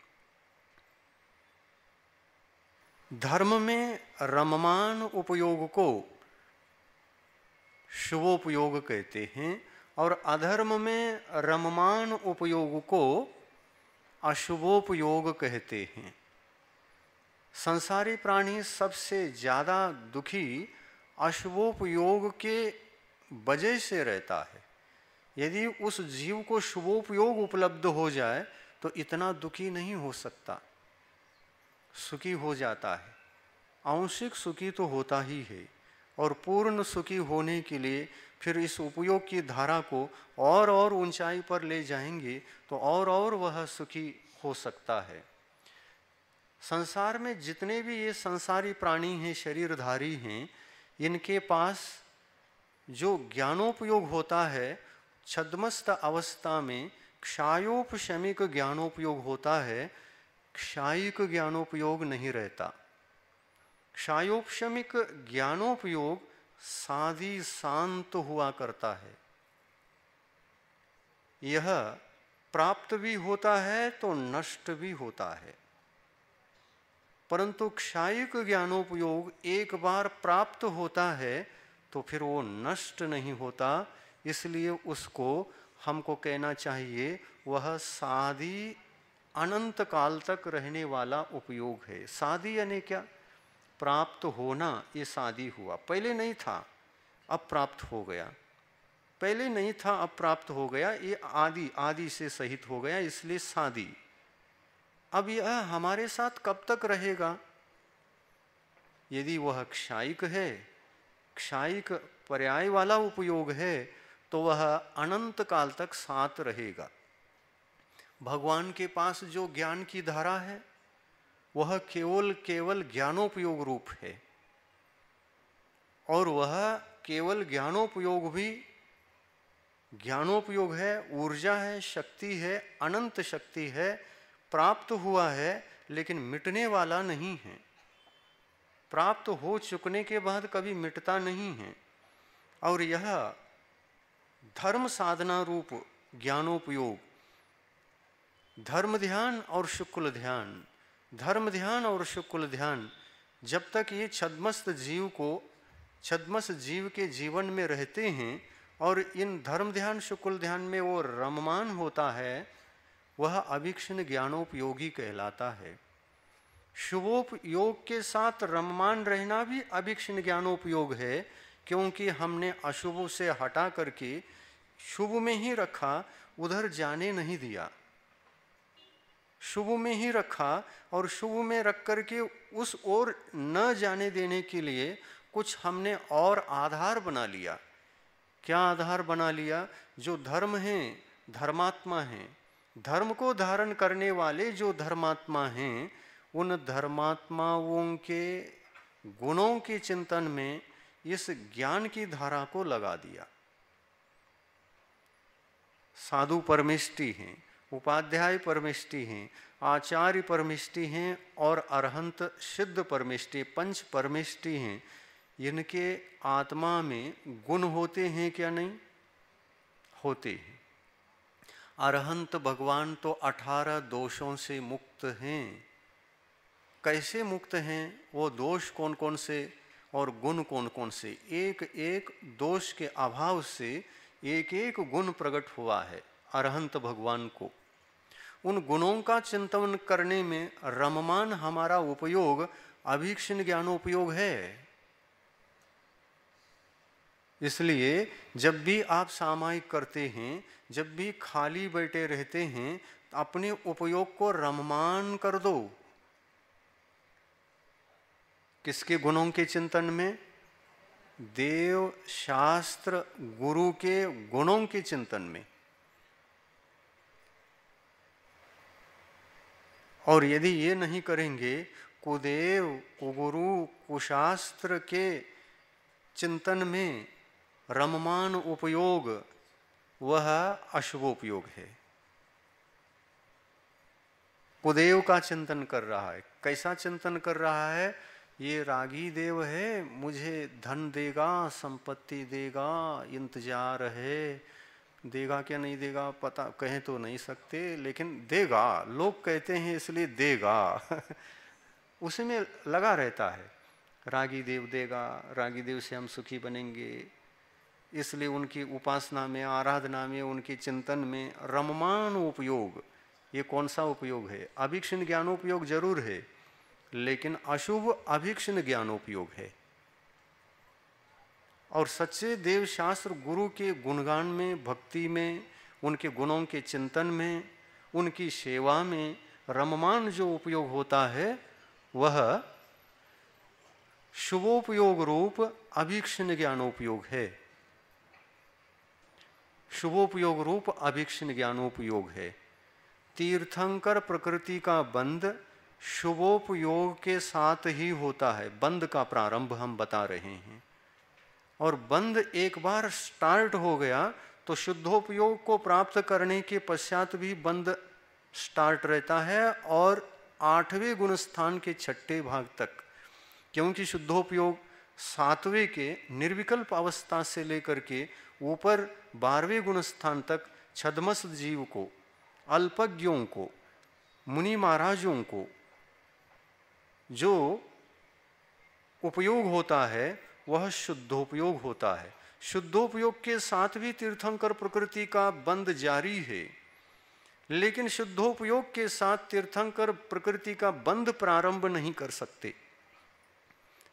धर्म में रममान उपयोग को शुभोपयोग कहते हैं और अधर्म में रममान उपयोग को अशुभोपयोग कहते हैं। संसारी प्राणी सबसे ज़्यादा दुखी अशुभोपयोग के वजह से रहता है। यदि उस जीव को शुभोपयोग उपलब्ध हो जाए तो इतना दुखी नहीं हो सकता, सुखी हो जाता है। आंशिक सुखी तो होता ही है और पूर्ण सुखी होने के लिए फिर इस उपयोग की धारा को और ऊंचाई पर ले जाएंगे तो और वह सुखी हो सकता है। संसार में जितने भी ये संसारी प्राणी हैं, शरीरधारी हैं, इनके पास जो ज्ञानोपयोग होता है छद्मस्त अवस्था में क्षायोपशमिक ज्ञानोपयोग होता है, क्षायिक ज्ञानोपयोग नहीं रहता। क्षायोपशमिक ज्ञानोपयोग साधी शांत हुआ करता है। यह प्राप्त भी होता है तो नष्ट भी होता है, परंतु क्षायिक ज्ञानोपयोग एक बार प्राप्त होता है तो फिर वो नष्ट नहीं होता। इसलिए उसको हमको कहना चाहिए वह साधी अनंत काल तक रहने वाला उपयोग है। साधी यानी क्या? प्राप्त होना, ये साधी हुआ। पहले नहीं था, अब प्राप्त हो गया। पहले नहीं था, अब प्राप्त हो गया। ये आदि से सहित हो गया, इसलिए साधी। अब यह हमारे साथ कब तक रहेगा? यदि वह क्षायिक है, क्षायिक पर्याय वाला उपयोग है, तो वह अनंत काल तक साथ रहेगा। भगवान के पास जो ज्ञान की धारा है वह केवल ज्ञानोपयोग रूप है, और वह केवल ज्ञानोपयोग भी ज्ञानोपयोग है, ऊर्जा है, शक्ति है, अनंत शक्ति है, प्राप्त हुआ है लेकिन मिटने वाला नहीं है। प्राप्त हो चुकने के बाद कभी मिटता नहीं है। और यह धर्म साधना रूप ज्ञानोपयोग, धर्म ध्यान और शुक्ल ध्यान, धर्म ध्यान और शुक्ल ध्यान, जब तक ये छद्मस्त जीव के जीवन में रहते हैं और इन धर्म ध्यान शुक्ल ध्यान में वो रममान होता है, वह अभीक्ष्ण ज्ञानोपयोगी कहलाता है। शुभोपयोग के साथ रममान रहना भी अभीक्ष्ण ज्ञानोपयोग है, क्योंकि हमने अशुभ से हटा करके शुभ में ही रखा, उधर जाने नहीं दिया। शुभ में ही रखा और शुभ में रख करके उस ओर न जाने देने के लिए कुछ हमने और आधार बना लिया। क्या आधार बना लिया? जो धर्म हैं, धर्मात्मा हैं, धर्म को धारण करने वाले जो धर्मात्मा हैं, उन धर्मात्माओं के गुणों के चिंतन में इस ज्ञान की धारा को लगा दिया। साधु परमिष्टि हैं, उपाध्याय परमिष्टि हैं, आचार्य परमिष्टि हैं और अरहंत सिद्ध परमिष्टि, पंच परमिष्टि हैं। इनके आत्मा में गुण होते हैं क्या? नहीं होते हैं। अरहंत भगवान तो 18 दोषों से मुक्त हैं। कैसे मुक्त हैं? वो दोष कौन कौन से और गुण कौन कौन से? एक एक दोष के अभाव से एक एक गुण प्रकट हुआ है अरहंत भगवान को। उन गुणों का चिंतन करने में रममान हमारा उपयोग अभीक्ष्ण ज्ञानोपयोग है। इसलिए जब भी आप सामायिक करते हैं, जब भी खाली बैठे रहते हैं, अपने उपयोग को रममान कर दो। किसके गुणों के चिंतन में? देव, शास्त्र, गुरु के गुणों के चिंतन में। और यदि ये नहीं करेंगे, कुदेव, कुगुरु, कुशास्त्र के चिंतन में रममान उपयोग, वह अशुभोपयोग है। कुदेव का चिंतन कर रहा है। कैसा चिंतन कर रहा है? ये रागी देव है, मुझे धन देगा, संपत्ति देगा, इंतजार है। देगा क्या नहीं देगा पता कहें तो नहीं सकते, लेकिन देगा, लोग कहते हैं इसलिए देगा। उसी में लगा रहता है। रागी देव देगा, रागी देव से हम सुखी बनेंगे, इसलिए उनकी उपासना में, आराधना में, उनके चिंतन में रममान उपयोग। ये कौन सा उपयोग है? अभीक्ष्ण ज्ञानोपयोग जरूर है, लेकिन अशुभ अभीक्ष्ण ज्ञानोपयोग है। और सच्चे देव शास्त्र गुरु के गुणगान में, भक्ति में, उनके गुणों के चिंतन में, उनकी सेवा में रममान जो उपयोग होता है, वह शुभोपयोग रूप अभीक्ष्ण ज्ञानोपयोग है। शुभोपयोग रूप अभीक्षण ज्ञानोपयोग है। तीर्थंकर प्रकृति का बंध शुभोपयोग के साथ ही होता है। बंध का प्रारंभ हम बता रहे हैं, और बंध एक बार स्टार्ट हो गया तो शुद्धोपयोग को प्राप्त करने के पश्चात भी बंध स्टार्ट रहता है, और 8वें गुण स्थान के 6ठे भाग तक, क्योंकि शुद्धोपयोग 7वें के निर्विकल्प अवस्था से लेकर के ऊपर 12वें गुण स्थान तक छद्मस्त जीव को, अल्पज्ञों को, मुनि महाराजों को जो उपयोग होता है वह शुद्धोपयोग होता है। शुद्धोपयोग के साथ भी तीर्थंकर प्रकृति का बंध जारी है, लेकिन शुद्धोपयोग के साथ तीर्थंकर प्रकृति का बंध प्रारंभ नहीं कर सकते।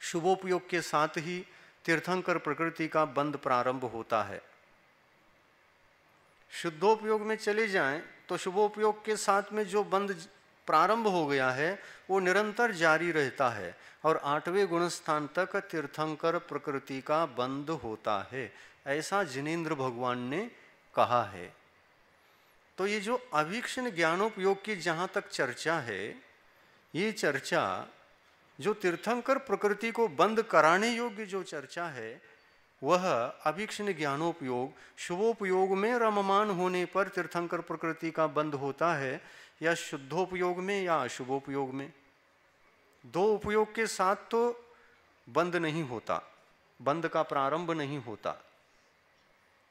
शुभोपयोग के साथ ही तीर्थंकर प्रकृति का बंध प्रारंभ होता है। शुद्धोपयोग में चले जाएं तो शुभोपयोग के साथ में जो बंध प्रारंभ हो गया है वो निरंतर जारी रहता है, और 8वें गुण स्थान तक तीर्थंकर प्रकृति का बंध होता है, ऐसा जिनेंद्र भगवान ने कहा है। तो ये जो अभीक्षण ज्ञानोपयोग की जहाँ तक चर्चा है, ये चर्चा जो तीर्थंकर प्रकृति को बंद कराने योग्य जो चर्चा है, वह अभीक्षण ज्ञानोपयोग शुभोपयोग में रममान होने पर तीर्थंकर प्रकृति का बंध होता है, या शुद्धोपयोग में या अशुभोपयोग में। दो उपयोग के साथ तो बंध नहीं होता, बंध का प्रारंभ नहीं होता।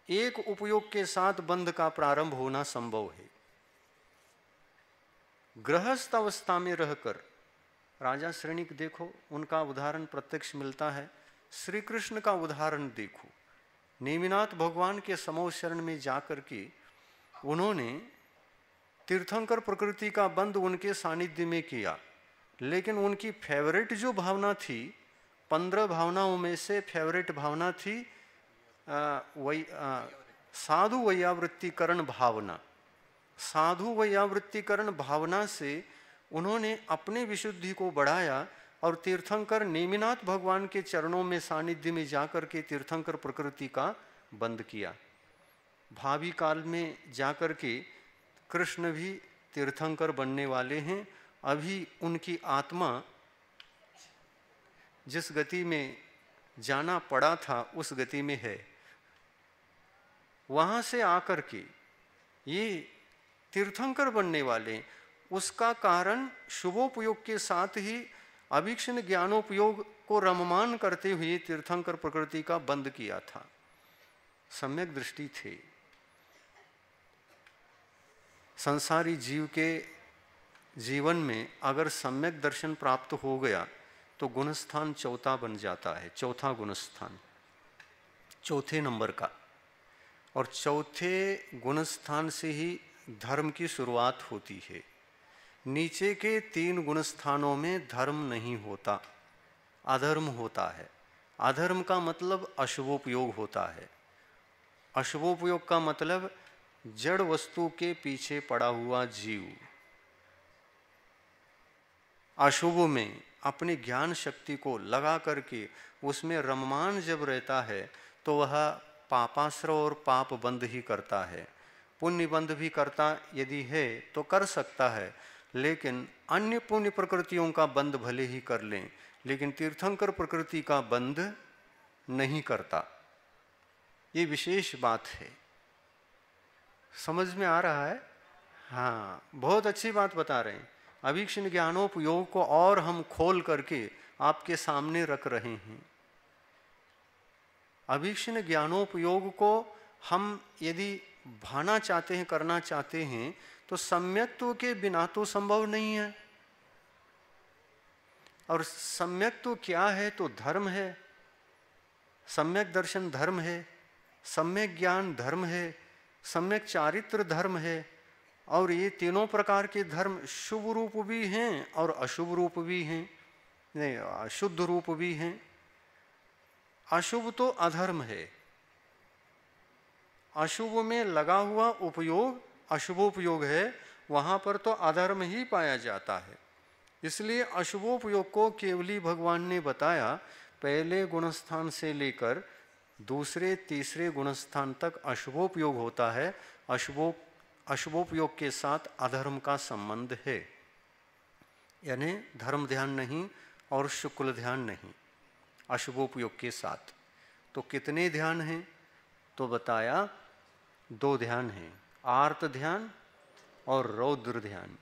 एक उपयोग के साथ बंध का प्रारंभ होना संभव है। गृहस्थ अवस्था में रहकर राजा श्रेणिक देखो, उनका उदाहरण प्रत्यक्ष मिलता है। श्री कृष्ण का उदाहरण देखो, नेमिनाथ भगवान के समोह शरण में जाकर के उन्होंने तीर्थंकर प्रकृति का बंध उनके सानिध्य में किया, लेकिन उनकी फेवरेट जो भावना थी, 15 भावनाओं में से फेवरेट भावना थी साधु वैयावृत्तिकरण भावना। साधु वैयावृत्तिकरण भावना से उन्होंने अपने विशुद्धि को बढ़ाया, और तीर्थंकर नेमिनाथ भगवान के चरणों में सानिध्य में जाकर के तीर्थंकर प्रकृति का बंध किया। भावी काल में जाकर के कृष्ण भी तीर्थंकर बनने वाले हैं। अभी उनकी आत्मा जिस गति में जाना पड़ा था उस गति में है। वहां से आकर के ये तीर्थंकर बनने वाले, उसका कारण शुभोपयोग के साथ ही अभीक्षण ज्ञानोपयोग को रममान करते हुए तीर्थंकर प्रकृति का बंध किया था। सम्यक दृष्टि थे। संसारी जीव के जीवन में अगर सम्यक दर्शन प्राप्त हो गया तो गुणस्थान चौथा बन जाता है, चौथा गुणस्थान, चौथे नंबर का। और चौथे गुणस्थान से ही धर्म की शुरुआत होती है। नीचे के 3 गुणस्थानों में धर्म नहीं होता, अधर्म होता है। अधर्म का मतलब अशुभोपयोग होता है। अशुभोपयोग का मतलब जड़ वस्तु के पीछे पड़ा हुआ जीव अशुभ में अपनी ज्ञान शक्ति को लगा करके उसमें रममान जब रहता है तो वह पापाश्रय और पाप बंध ही करता है। पुण्य बंध भी करता यदि है तो कर सकता है, लेकिन अन्य पुण्य प्रकृतियों का बंध भले ही कर लें, लेकिन तीर्थंकर प्रकृति का बंध नहीं करता। ये विशेष बात है। समझ में आ रहा है? हाँ, बहुत अच्छी बात बता रहे हैं। अभीक्षण ज्ञानोपयोग को और हम खोल करके आपके सामने रख रहे हैं। अभीक्षण ज्ञानोपयोग को हम यदि भाना चाहते हैं, करना चाहते हैं, तो सम्यक्त्व के बिना तो संभव नहीं है। और सम्यक्त्व क्या है? तो धर्म है। सम्यक दर्शन धर्म है, सम्यक ज्ञान धर्म है, सम्यक चारित्र धर्म है। और ये तीनों प्रकार के धर्म शुभ रूप भी हैं और अशुभ रूप भी हैं, नहीं अशुद्ध रूप भी हैं। अशुभ तो अधर्म है। अशुभ में लगा हुआ उपयोग अशुभोपयोग है, वहां पर तो अधर्म ही पाया जाता है। इसलिए अशुभोपयोग को केवली भगवान ने बताया पहले गुणस्थान से लेकर दूसरे तीसरे गुणस्थान तक अशुभोपयोग होता है। अशुभोपयोग के साथ अधर्म का संबंध है, यानी धर्म ध्यान नहीं और शुक्ल ध्यान नहीं, अशुभोपयोग के साथ। तो कितने ध्यान हैं? तो बताया 2 ध्यान हैं, आर्त ध्यान और रौद्र ध्यान।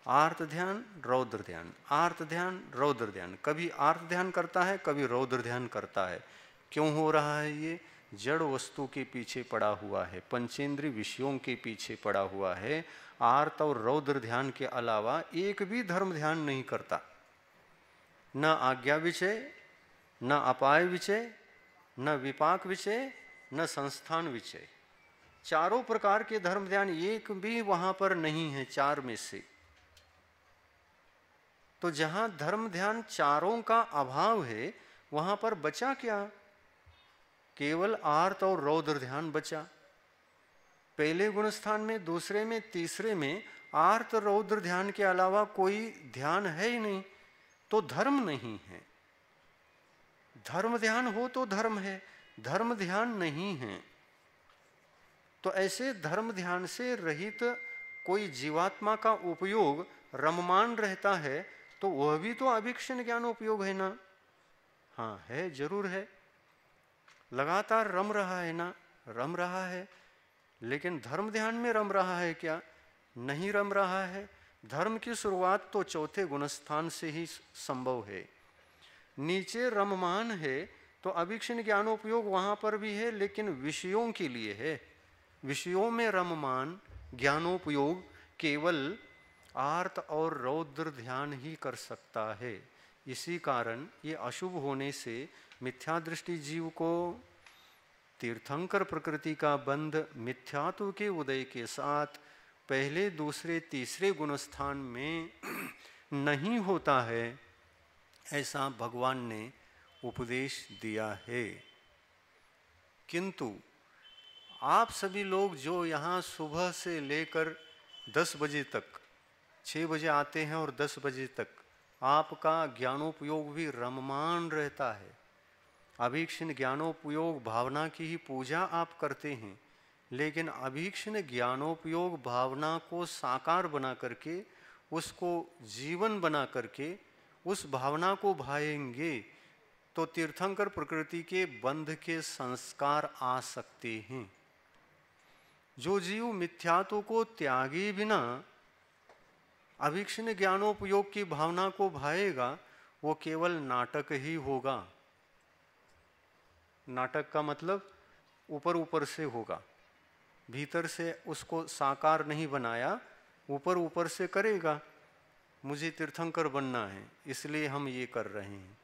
आर्त ध्यान, रौद्र ध्यान, आर्त ध्यान, रौद्र ध्यान। कभी आर्त ध्यान करता है, कभी रौद्र ध्यान करता है। क्यों हो रहा है ये? जड़ वस्तु के पीछे पड़ा हुआ है, पंचेंद्रिय विषयों के पीछे पड़ा हुआ है। आर्त और रौद्र ध्यान के अलावा एक भी धर्म ध्यान नहीं करता, न आज्ञा विषय, न अपाय विषय, न विपाक विषय, न संस्थान विषय। चारों प्रकार के धर्म ध्यान एक भी वहां पर नहीं है, 4 में से। तो जहां धर्म ध्यान चारों का अभाव है, वहां पर बचा क्या? केवल आर्त और रौद्र ध्यान बचा। पहले गुणस्थान में, दूसरे में, तीसरे में आर्त रौद्र ध्यान के अलावा कोई ध्यान है ही नहीं, तो धर्म नहीं है। धर्म ध्यान हो तो धर्म है, धर्म ध्यान नहीं है। तो ऐसे धर्म ध्यान से रहित कोई जीवात्मा का उपयोग रममान रहता है, तो वह भी तो अभीक्षण ज्ञान उपयोग है ना? हाँ है, जरूर है। लगातार रम रहा है ना? रम रहा है। लेकिन धर्म ध्यान में रम रहा है क्या? नहीं रम रहा है। धर्म की शुरुआत तो चौथे गुणस्थान से ही संभव है। नीचे रममान है तो अभीक्षण ज्ञानोपयोग वहां पर भी है, लेकिन विषयों के लिए है। विषयों में रममान ज्ञानोपयोग केवल आर्त और रौद्र ध्यान ही कर सकता है। इसी कारण ये अशुभ होने से मिथ्या दृष्टि जीव को तीर्थंकर प्रकृति का बंध मिथ्यात्व के उदय के साथ पहले, दूसरे, तीसरे गुणस्थान में नहीं होता है, ऐसा भगवान ने उपदेश दिया है। किंतु आप सभी लोग जो यहाँ सुबह से लेकर 10 बजे तक, 6 बजे आते हैं और 10 बजे तक आपका ज्ञानोपयोग भी रममान रहता है। अभीक्षण ज्ञानोपयोग भावना की ही पूजा आप करते हैं, लेकिन अभीक्षण ज्ञानोपयोग भावना को साकार बना करके, उसको जीवन बना करके उस भावना को भाएंगे तो तीर्थंकर प्रकृति के बंध के संस्कार आ सकते हैं। जो जीव मिथ्यात्व को त्यागे बिना अभीक्षण ज्ञानोपयोग की भावना को भाएगा, वो केवल नाटक ही होगा। नाटक का मतलब ऊपर ऊपर से होगा, भीतर से उसको साकार नहीं बनाया, ऊपर ऊपर से करेगा। मुझे तीर्थंकर बनना है इसलिए हम ये कर रहे हैं,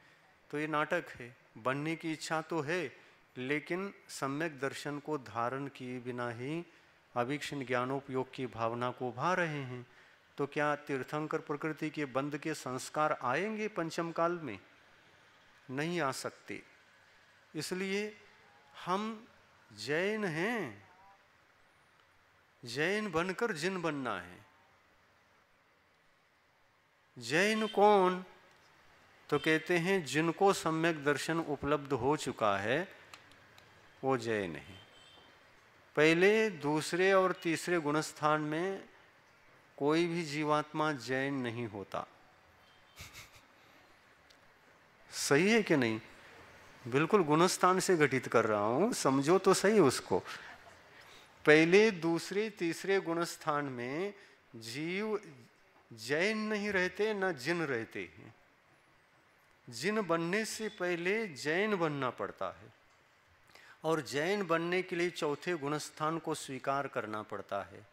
तो ये नाटक है। बनने की इच्छा तो है, लेकिन सम्यक दर्शन को धारण किए बिना ही अभीक्षण ज्ञानोपयोग की भावना को भा रहे हैं। तो क्या तीर्थंकर प्रकृति के बंध के संस्कार आएंगे पंचम काल में? नहीं आ सकते। इसलिए हम जैन हैं, जैन बनकर जिन बनना है। जैन कौन? तो कहते हैं जिनको सम्यक दर्शन उपलब्ध हो चुका है वो जैन है। पहले, दूसरे और तीसरे गुणस्थान में कोई भी जीवात्मा जैन नहीं होता। सही है कि नहीं? बिल्कुल गुणस्थान से घटित कर रहा हूं, समझो तो सही उसको। पहले, दूसरे, तीसरे गुणस्थान में जीव जैन नहीं रहते, न जिन रहते हैं। जिन बनने से पहले जैन बनना पड़ता है, और जैन बनने के लिए चौथे गुणस्थान को स्वीकार करना पड़ता है।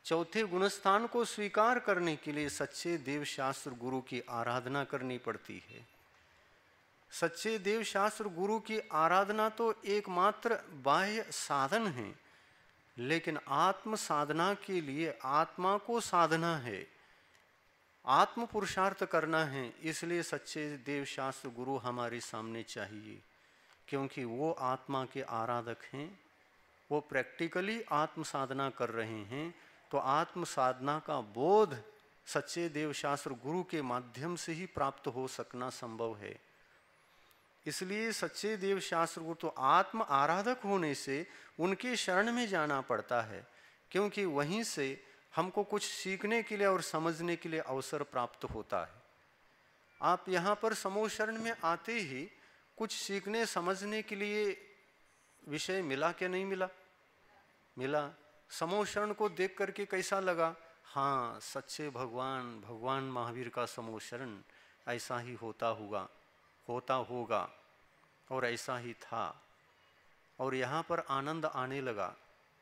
चौथे गुणस्थान को स्वीकार करने के लिए सच्चे देवशास्त्र गुरु की आराधना करनी पड़ती है। सच्चे देवशास्त्र गुरु की आराधना तो एकमात्र बाह्य साधन है, लेकिन आत्म साधना के लिए आत्मा को साधना है, आत्म पुरुषार्थ करना है। इसलिए सच्चे देवशास्त्र गुरु हमारे सामने चाहिए, क्योंकि वो आत्मा के आराधक हैं, वो प्रैक्टिकली आत्म साधना कर रहे हैं। तो आत्म साधना का बोध सच्चे देवशास्त्र गुरु के माध्यम से ही प्राप्त हो सकना संभव है। इसलिए सच्चे देव शास्त्र को तो आत्म आराधक होने से उनके शरण में जाना पड़ता है, क्योंकि वहीं से हमको कुछ सीखने के लिए और समझने के लिए अवसर प्राप्त होता है। आप यहाँ पर समूह शरण में आते ही कुछ सीखने समझने के लिए विषय मिला क्या नहीं मिला? मिला। समूह शरण को देख करके कैसा लगा? हाँ, सच्चे भगवान महावीर का समूह शरण ऐसा ही होता होगा और ऐसा ही था। और यहाँ पर आनंद आने लगा,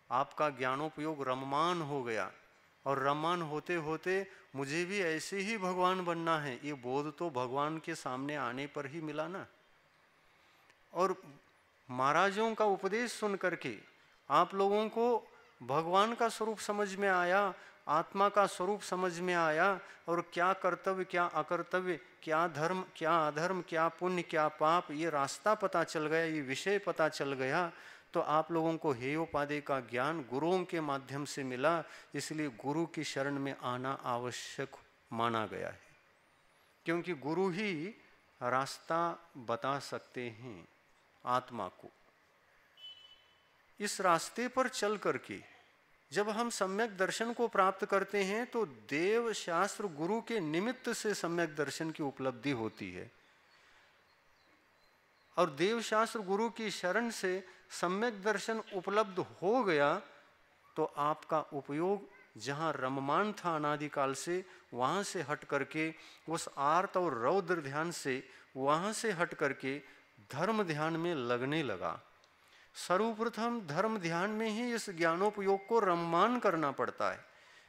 आपका ज्ञानोपयोग रममान हो गया, और रममान होते होते मुझे भी ऐसे ही भगवान बनना है, ये बोध तो भगवान के सामने आने पर ही मिला ना। और महाराजों का उपदेश सुन करके आप लोगों को भगवान का स्वरूप समझ में आया, आत्मा का स्वरूप समझ में आया, और क्या कर्तव्य क्या अकर्तव्य, क्या धर्म क्या अधर्म, क्या पुण्य क्या पाप, ये रास्ता पता चल गया, ये विषय पता चल गया। तो आप लोगों को हेयोपादे का ज्ञान गुरुओं के माध्यम से मिला, इसलिए गुरु की शरण में आना आवश्यक माना गया है, क्योंकि गुरु ही रास्ता बता सकते हैं आत्मा को। इस रास्ते पर चल करके जब हम सम्यक दर्शन को प्राप्त करते हैं तो देव शास्त्र गुरु के निमित्त से सम्यक दर्शन की उपलब्धि होती है, और देव शास्त्र गुरु की शरण से सम्यक दर्शन उपलब्ध हो गया तो आपका उपयोग जहाँ रममान था अनादिकाल से, वहाँ से हट करके उस आर्त और रौद्र ध्यान से वहाँ से हट करके धर्म ध्यान में लगने लगा। सर्वप्रथम धर्म ध्यान में ही इस ज्ञानोपयोग को रममान करना पड़ता है,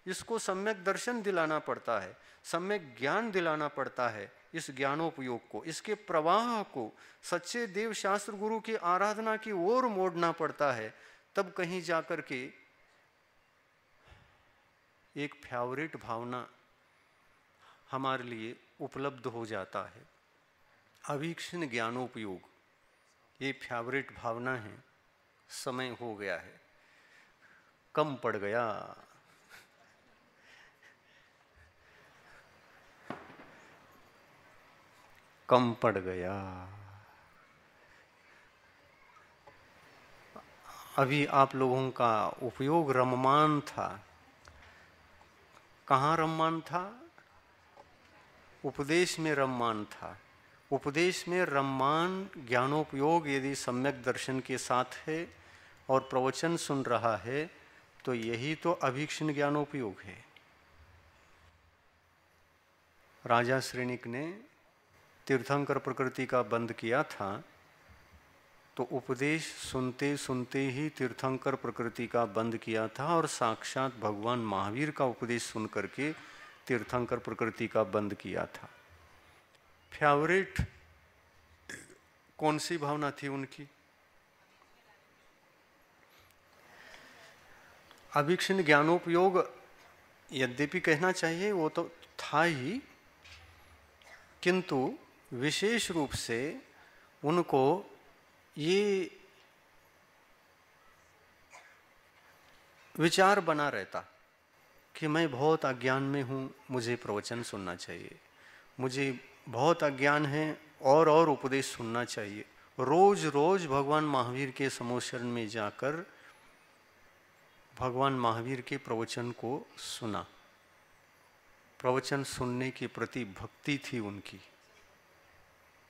इसको सम्यक दर्शन दिलाना पड़ता है, सम्यक ज्ञान दिलाना पड़ता है। इस ज्ञानोपयोग को, इसके प्रवाह को सच्चे देव शास्त्र गुरु की आराधना की ओर मोड़ना पड़ता है, तब कहीं जाकर के एक फेवरेट भावना हमारे लिए उपलब्ध हो जाता है। अवीक्षण ज्ञानोपयोग, ये फेवरेट भावना है। समय हो गया है, कम पड़ गया। कम पड़ गया। अभी आप लोगों का उपयोग रममान था। कहाँ रममान था? उपदेश में रममान था। उपदेश में रममान ज्ञानोपयोग यदि सम्यक दर्शन के साथ है और प्रवचन सुन रहा है तो यही तो अभीक्षण ज्ञानोपयोग है। राजा श्रेणिक ने तीर्थंकर प्रकृति का बंद किया था, तो उपदेश सुनते सुनते ही तीर्थंकर प्रकृति का बंद किया था, और साक्षात भगवान महावीर का उपदेश सुन करके तीर्थंकर प्रकृति का बंद किया था। फेवरेट कौन सी भावना थी उनकी? अभीक्षण ज्ञानोपयोग यद्यपि कहना चाहिए वो तो था ही, किंतु विशेष रूप से उनको ये विचार बना रहता कि मैं बहुत अज्ञान में हूँ, मुझे प्रवचन सुनना चाहिए, मुझे बहुत अज्ञान है और उपदेश सुनना चाहिए। रोज रोज भगवान महावीर के समूह शरण में जाकर भगवान महावीर के प्रवचन को सुना। प्रवचन सुनने के प्रति भक्ति थी उनकी,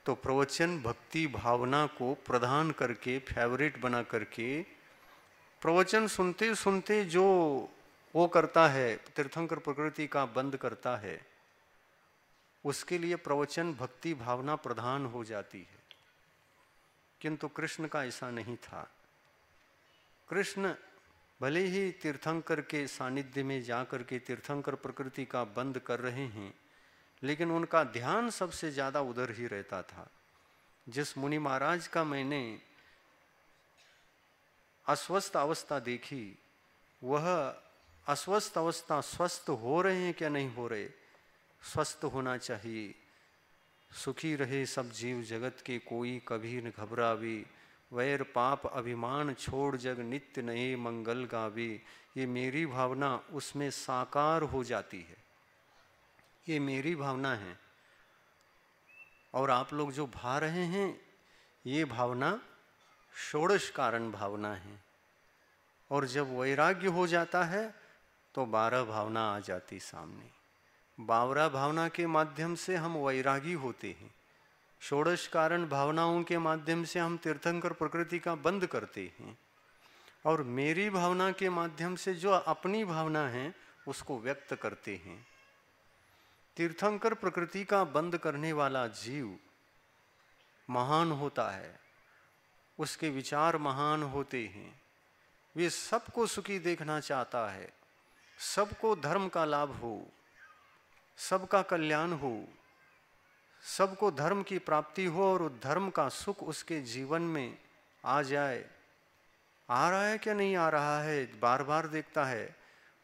तो प्रवचन भक्ति भावना को प्रदान करके फेवरेट बना करके प्रवचन सुनते सुनते जो वो करता है, तीर्थंकर प्रकृति का बंद करता है, उसके लिए प्रवचन भक्ति भावना प्रधान हो जाती है। किंतु कृष्ण का ऐसा नहीं था। कृष्ण भले ही तीर्थंकर के सानिध्य में जाकर के तीर्थंकर प्रकृति का बंद कर रहे हैं, लेकिन उनका ध्यान सबसे ज़्यादा उधर ही रहता था। जिस मुनि महाराज का मैंने अस्वस्थ अवस्था देखी, वह अस्वस्थ अवस्था स्वस्थ हो रहे हैं क्या नहीं हो रहे? स्वस्थ होना चाहिए। सुखी रहे सब जीव जगत के, कोई कभी न घबरावे, वैर पाप अभिमान छोड़ जग नित्य नए मंगल गावे। ये मेरी भावना उसमें साकार हो जाती है, ये मेरी भावना है। और आप लोग जो भा रहे हैं ये भावना षोडश कारण भावना है। और जब वैराग्य हो जाता है तो 12 भावना आ जाती सामने। 12 भावना के माध्यम से हम वैरागी होते हैं। षोडश कारण भावनाओं के माध्यम से हम तीर्थंकर प्रकृति का बंद करते हैं, और मेरी भावना के माध्यम से जो अपनी भावना है उसको व्यक्त करते हैं। तीर्थंकर प्रकृति का बंद करने वाला जीव महान होता है, उसके विचार महान होते हैं। वे सबको सुखी देखना चाहता है, सबको धर्म का लाभ हो, सबका कल्याण हो, सबको धर्म की प्राप्ति हो और धर्म का सुख उसके जीवन में आ जाए। आ रहा है क्या नहीं आ रहा है, बार बार देखता है।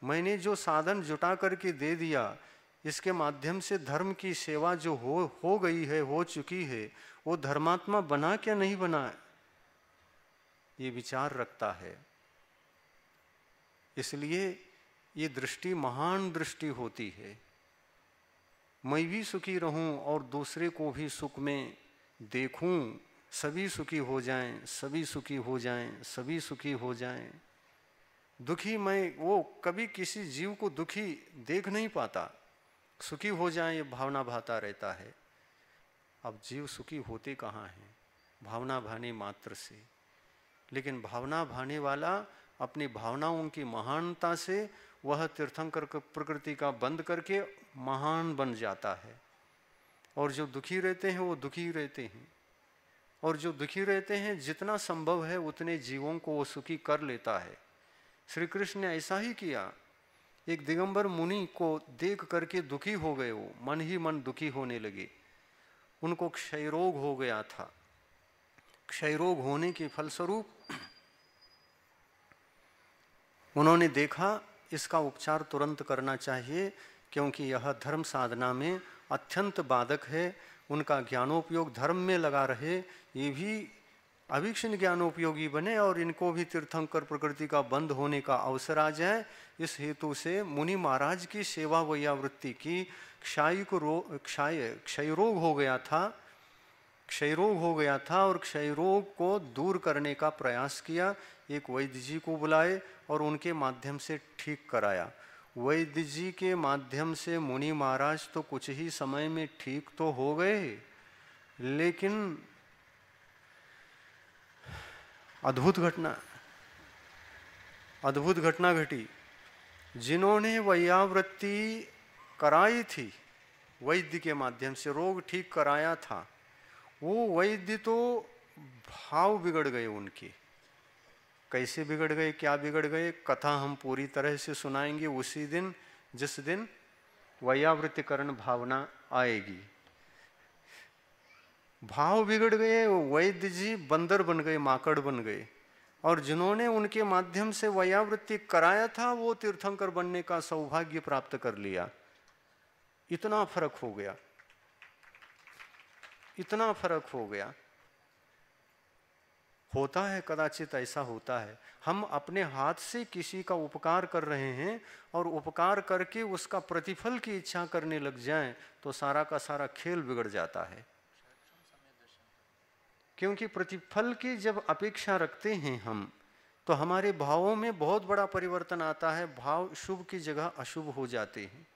मैंने जो साधन जुटा करके दे दिया, इसके माध्यम से धर्म की सेवा जो हो गई है, हो चुकी है, वो धर्मात्मा बना क्या नहीं बना, ये विचार रखता है। इसलिए ये दृष्टि महान दृष्टि होती है। मैं भी सुखी रहूं और दूसरे को भी सुख में देखूं, सभी सुखी हो जाएं, सभी सुखी हो जाएं, सभी सुखी हो जाएं। दुखी मैं वो कभी किसी जीव को दुखी देख नहीं पाता, सुखी हो जाएं ये भावना भाता रहता है। अब जीव सुखी होते कहाँ हैं? भावना भाने मात्र से। लेकिन भावना भाने वाला अपनी भावनाओं की महानता से वह तीर्थंकर प्रकृति का बंद करके महान बन जाता है। और जो दुखी रहते हैं वो दुखी रहते हैं, और जो दुखी रहते हैं जितना संभव है उतने जीवों को वो सुखी कर लेता है। श्री कृष्ण ने ऐसा ही किया। एक दिगंबर मुनि को देख करके दुखी हो गए, वो मन ही मन दुखी होने लगे। उनको क्षय रोग हो गया था। क्षय रोग होने के फलस्वरूप उन्होंने देखा इसका उपचार तुरंत करना चाहिए, क्योंकि यह धर्म साधना में अत्यंत बाधक है। उनका ज्ञानोपयोग धर्म में लगा रहे, ये भी अभीक्षण ज्ञानोपयोगी बने और इनको भी तीर्थंकर प्रकृति का बंद होने का अवसर आ जाए। इस हेतु से मुनि महाराज की सेवा वैयावृत्ति की। क्षय रोग हो गया था, क्षय रोग हो गया था और क्षय रोग को दूर करने का प्रयास किया। एक वैद्य जी को बुलाए और उनके माध्यम से ठीक कराया। वैद्य जी के माध्यम से मुनि महाराज तो कुछ ही समय में ठीक तो हो गए, लेकिन अद्भुत घटना घटी। जिन्होंने वैयावृत्ति कराई थी, वैद्य के माध्यम से रोग ठीक कराया था, वो वैद्य तो भाव बिगड़ गए उनके। कैसे बिगड़ गए, क्या बिगड़ गए, कथा हम पूरी तरह से सुनाएंगे उसी दिन जिस दिन वैयावृत्तिकरण भावना आएगी। भाव बिगड़ गए, वैद्य जी बंदर बन गए, माकड़ बन गए, और जिन्होंने उनके माध्यम से वैयावृत्ति कराया था वो तीर्थंकर बनने का सौभाग्य प्राप्त कर लिया। इतना फर्क हो गया, इतना फर्क हो गया। होता है, कदाचित ऐसा होता है, हम अपने हाथ से किसी का उपकार कर रहे हैं और उपकार करके उसका प्रतिफल की इच्छा करने लग जाएं तो सारा का सारा खेल बिगड़ जाता है। क्योंकि प्रतिफल की जब अपेक्षा रखते हैं हम, तो हमारे भावों में बहुत बड़ा परिवर्तन आता है। भाव शुभ की जगह अशुभ हो जाते हैं।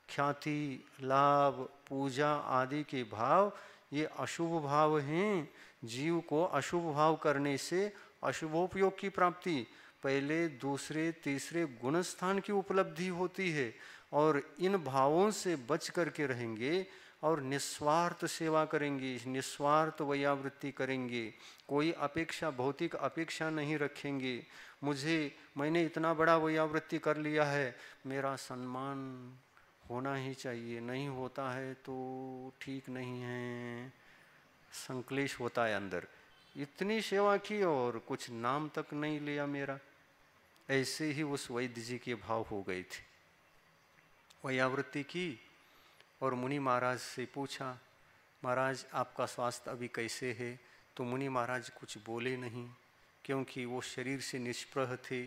ख्याति, लाभ, पूजा आदि के भाव ये अशुभ भाव हैं। जीव को अशुभ भाव करने से अशुभोपयोग की प्राप्ति, पहले दूसरे तीसरे गुण स्थान की उपलब्धि होती है। और इन भावों से बच करके रहेंगे और निस्वार्थ सेवा करेंगे, निस्वार्थ वैयावृत्ति करेंगे, कोई अपेक्षा, भौतिक अपेक्षा नहीं रखेंगे। मैंने इतना बड़ा वैयावृत्ति कर लिया है, मेरा सम्मान होना ही चाहिए, नहीं होता है तो ठीक नहीं है, संक्लेश होता है अंदर। इतनी सेवा की और कुछ नाम तक नहीं लिया मेरा। ऐसे ही उस वैद्य जी के भाव हो गए थे। वैयावृत्ति की और मुनि महाराज से पूछा, महाराज आपका स्वास्थ्य अभी कैसे है? तो मुनि महाराज कुछ बोले नहीं, क्योंकि वो शरीर से निष्प्रह थे।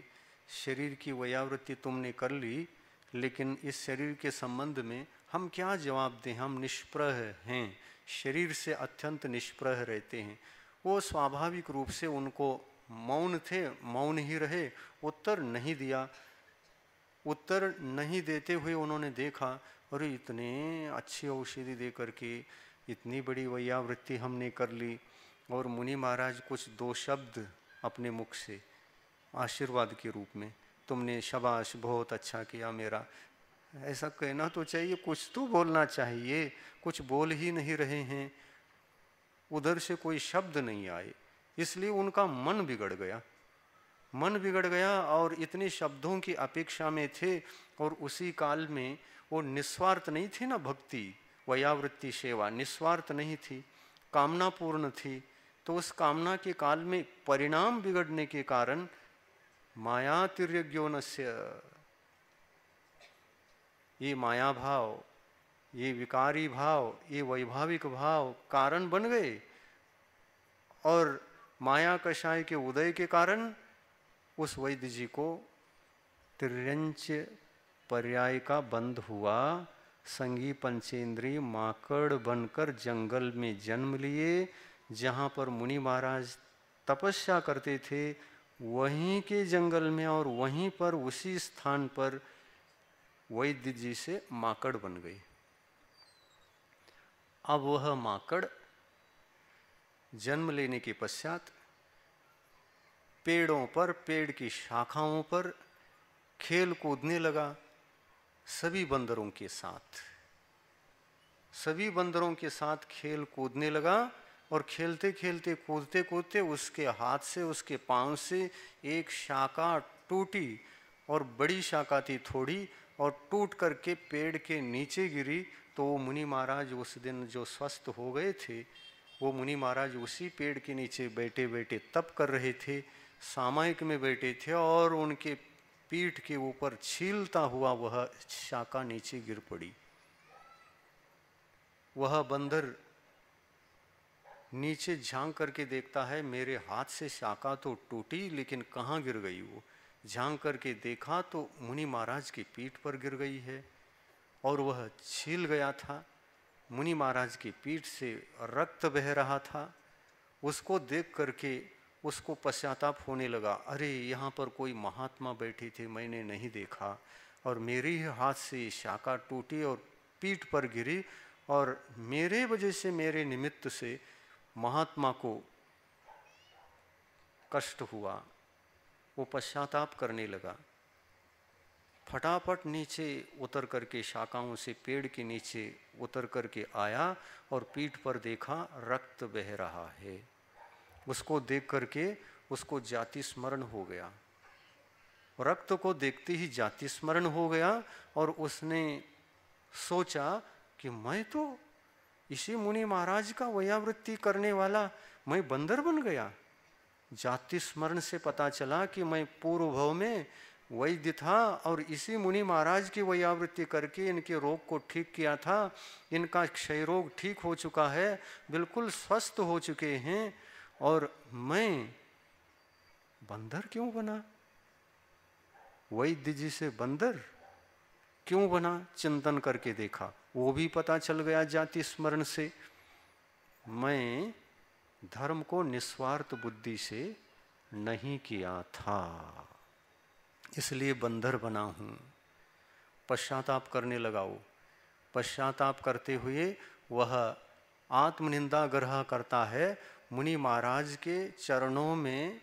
शरीर की वैयावृत्ति तुमने कर ली, लेकिन इस शरीर के संबंध में हम क्या जवाब दें? हम निष्प्रह हैं, शरीर से अत्यंत निष्प्रह रहते हैं। वो स्वाभाविक रूप से उनको मौन थे, मौन ही रहे, उत्तर नहीं दिया। उत्तर नहीं देते हुए उन्होंने देखा, अरे इतने अच्छी औषधि दे करके इतनी बड़ी वैयावृत्ति हमने कर ली, और मुनि महाराज कुछ दो शब्द अपने मुख से आशीर्वाद के रूप में, तुमने शाबाश बहुत अच्छा किया मेरा, ऐसा कहना तो चाहिए, कुछ तो बोलना चाहिए, कुछ बोल ही नहीं रहे हैं, उधर से कोई शब्द नहीं आए, इसलिए उनका मन बिगड़ गया। मन बिगड़ गया और इतने शब्दों की अपेक्षा में थे, और उसी काल में वो निस्वार्थ नहीं थी ना भक्ति, वैयावृत्ति सेवा निस्वार्थ नहीं थी, कामना पूर्ण थी। तो उस कामना के काल में परिणाम बिगड़ने के कारण माया तिर्यज्ञोनस्य, ये माया भाव, ये विकारी भाव, ये वैभाविक भाव कारण बन गए, और माया कषाय के उदय के कारण उस वैद्य जी को तिर्यंच पर्याय का बंध हुआ, संगी पंचेंद्री माकड़ बनकर जंगल में जन्म लिए। जहाँ पर मुनि महाराज तपस्या करते थे वहीं के जंगल में, और वहीं पर उसी स्थान पर वैद्य जी से माकड़ बन गए। अब वह माकड़ जन्म लेने के पश्चात पेड़ों पर, पेड़ की शाखाओं पर खेल कूदने लगा सभी बंदरों के साथ, सभी बंदरों के साथ खेल कूदने लगा। और खेलते खेलते, कूदते कूदते उसके हाथ से, उसके पांव से एक शाखा टूटी, और बड़ी शाखा थी थोड़ी, और टूट करके पेड़ के नीचे गिरी। तो वो मुनि महाराज उस दिन जो स्वस्थ हो गए थे, वो मुनि महाराज उसी पेड़ के नीचे बैठे बैठे तप कर रहे थे, सामायिक में बैठे थे, और उनके पीठ के ऊपर छीलता हुआ वह शाखा नीचे गिर पड़ी। वह बंदर नीचे झांक करके देखता है, मेरे हाथ से शाखा तो टूटी, लेकिन कहाँ गिर गई वो? झांक करके देखा तो मुनि महाराज की पीठ पर गिर गई है, और वह छील गया था। मुनि महाराज की पीठ से रक्त बह रहा था। उसको देख करके उसको पश्चाताप होने लगा, अरे यहाँ पर कोई महात्मा बैठे थे, मैंने नहीं देखा, और मेरे ही हाथ से शाखा टूटी और पीठ पर गिरी, और मेरे वजह से, मेरे निमित्त से महात्मा को कष्ट हुआ। वो पश्चाताप करने लगा, फटाफट नीचे उतर करके, शाखाओं से पेड़ के नीचे उतर करके आया, और पीठ पर देखा रक्त बह रहा है। उसको देख करके उसको जाति स्मरण हो गया, रक्त को देखते ही जाति स्मरण हो गया, और उसने सोचा कि मैं तो इसी मुनि महाराज का वैयावृत्ति करने वाला, मैं बंदर बन गया। जाति स्मरण से पता चला कि मैं पूर्व भव में वैद्य था, और इसी मुनि महाराज की वैयावृत्ति करके इनके रोग को ठीक किया था, इनका क्षय रोग ठीक हो चुका है, बिल्कुल स्वस्थ हो चुके हैं, और मैं बंदर क्यों बना? वैद्य जी से बंदर क्यों बना? चिंतन करके देखा, वो भी पता चल गया जाति स्मरण से। मैं धर्म को निस्वार्थ बुद्धि से नहीं किया था, इसलिए बंदर बना हूं। पश्चाताप करने लगा वो। पश्चाताप करते हुए वह आत्मनिंदा ग्रह करता है, मुनि महाराज के चरणों में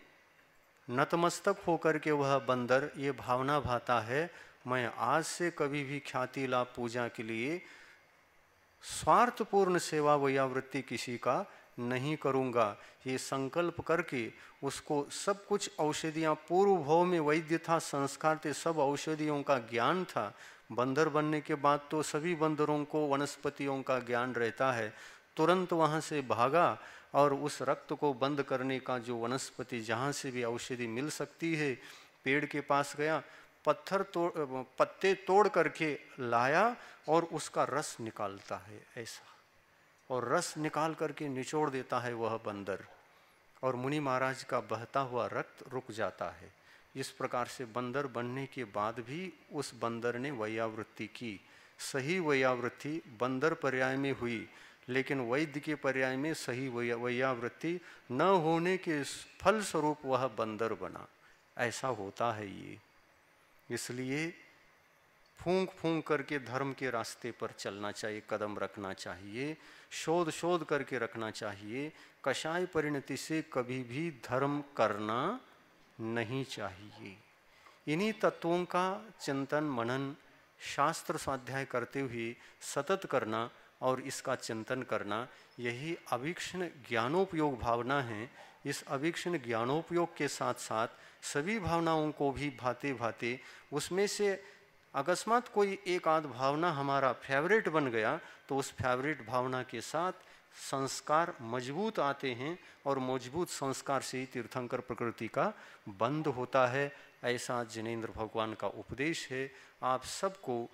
नतमस्तक होकर के वह बंदर ये भावना भाता है, मैं आज से कभी भी ख्याति लाभ पूजा के लिए स्वार्थपूर्ण सेवा वैयावृत्ति किसी का नहीं करूँगा, ये संकल्प करके उसको सब कुछ औषधियाँ, पूर्व भव में वैद्य था, संस्कार थे, सब औषधियों का ज्ञान था। बंदर बनने के बाद तो सभी बंदरों को वनस्पतियों का ज्ञान रहता है। तुरंत वहाँ से भागा, और उस रक्त को बंद करने का जो वनस्पति, जहाँ से भी औषधि मिल सकती है, पेड़ के पास गया, पत्ते तोड़ करके लाया, और उसका रस निकालता है ऐसा, और रस निकाल करके निचोड़ देता है वह बंदर, और मुनि महाराज का बहता हुआ रक्त रुक जाता है। इस प्रकार से बंदर बनने के बाद भी उस बंदर ने वैयावृत्ति की, सही वैयावृत्ति बंदर पर्याय में हुई, लेकिन वैद्य के पर्याय में सही वैयावृत्ति न होने के फलस्वरूप वह बंदर बना। ऐसा होता है ये। इसलिए फूंक फूंक करके धर्म के रास्ते पर चलना चाहिए, कदम रखना चाहिए, शोध शोध करके रखना चाहिए। कषाय परिणति से कभी भी धर्म करना नहीं चाहिए। इन्हीं तत्वों का चिंतन मनन शास्त्र स्वाध्याय करते हुए सतत करना और इसका चिंतन करना, यही अवीक्षण ज्ञानोपयोग भावना है। इस अवीक्षण ज्ञानोपयोग के साथ साथ सभी भावनाओं को भी भाते भाते उसमें से अकस्मात कोई एक आध भावना हमारा फेवरेट बन गया तो उस फेवरेट भावना के साथ संस्कार मजबूत आते हैं और मजबूत संस्कार से ही तीर्थंकर प्रकृति का बंध होता है। ऐसा जिनेंद्र भगवान का उपदेश है। आप सबको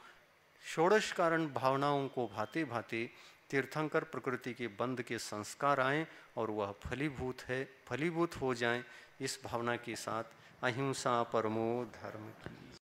षोडश कारण भावनाओं को भाते भाते तीर्थंकर प्रकृति के बंध के संस्कार आएं और वह फलीभूत हो जाएं। इस भावना के साथ अहिंसा परमो धर्म की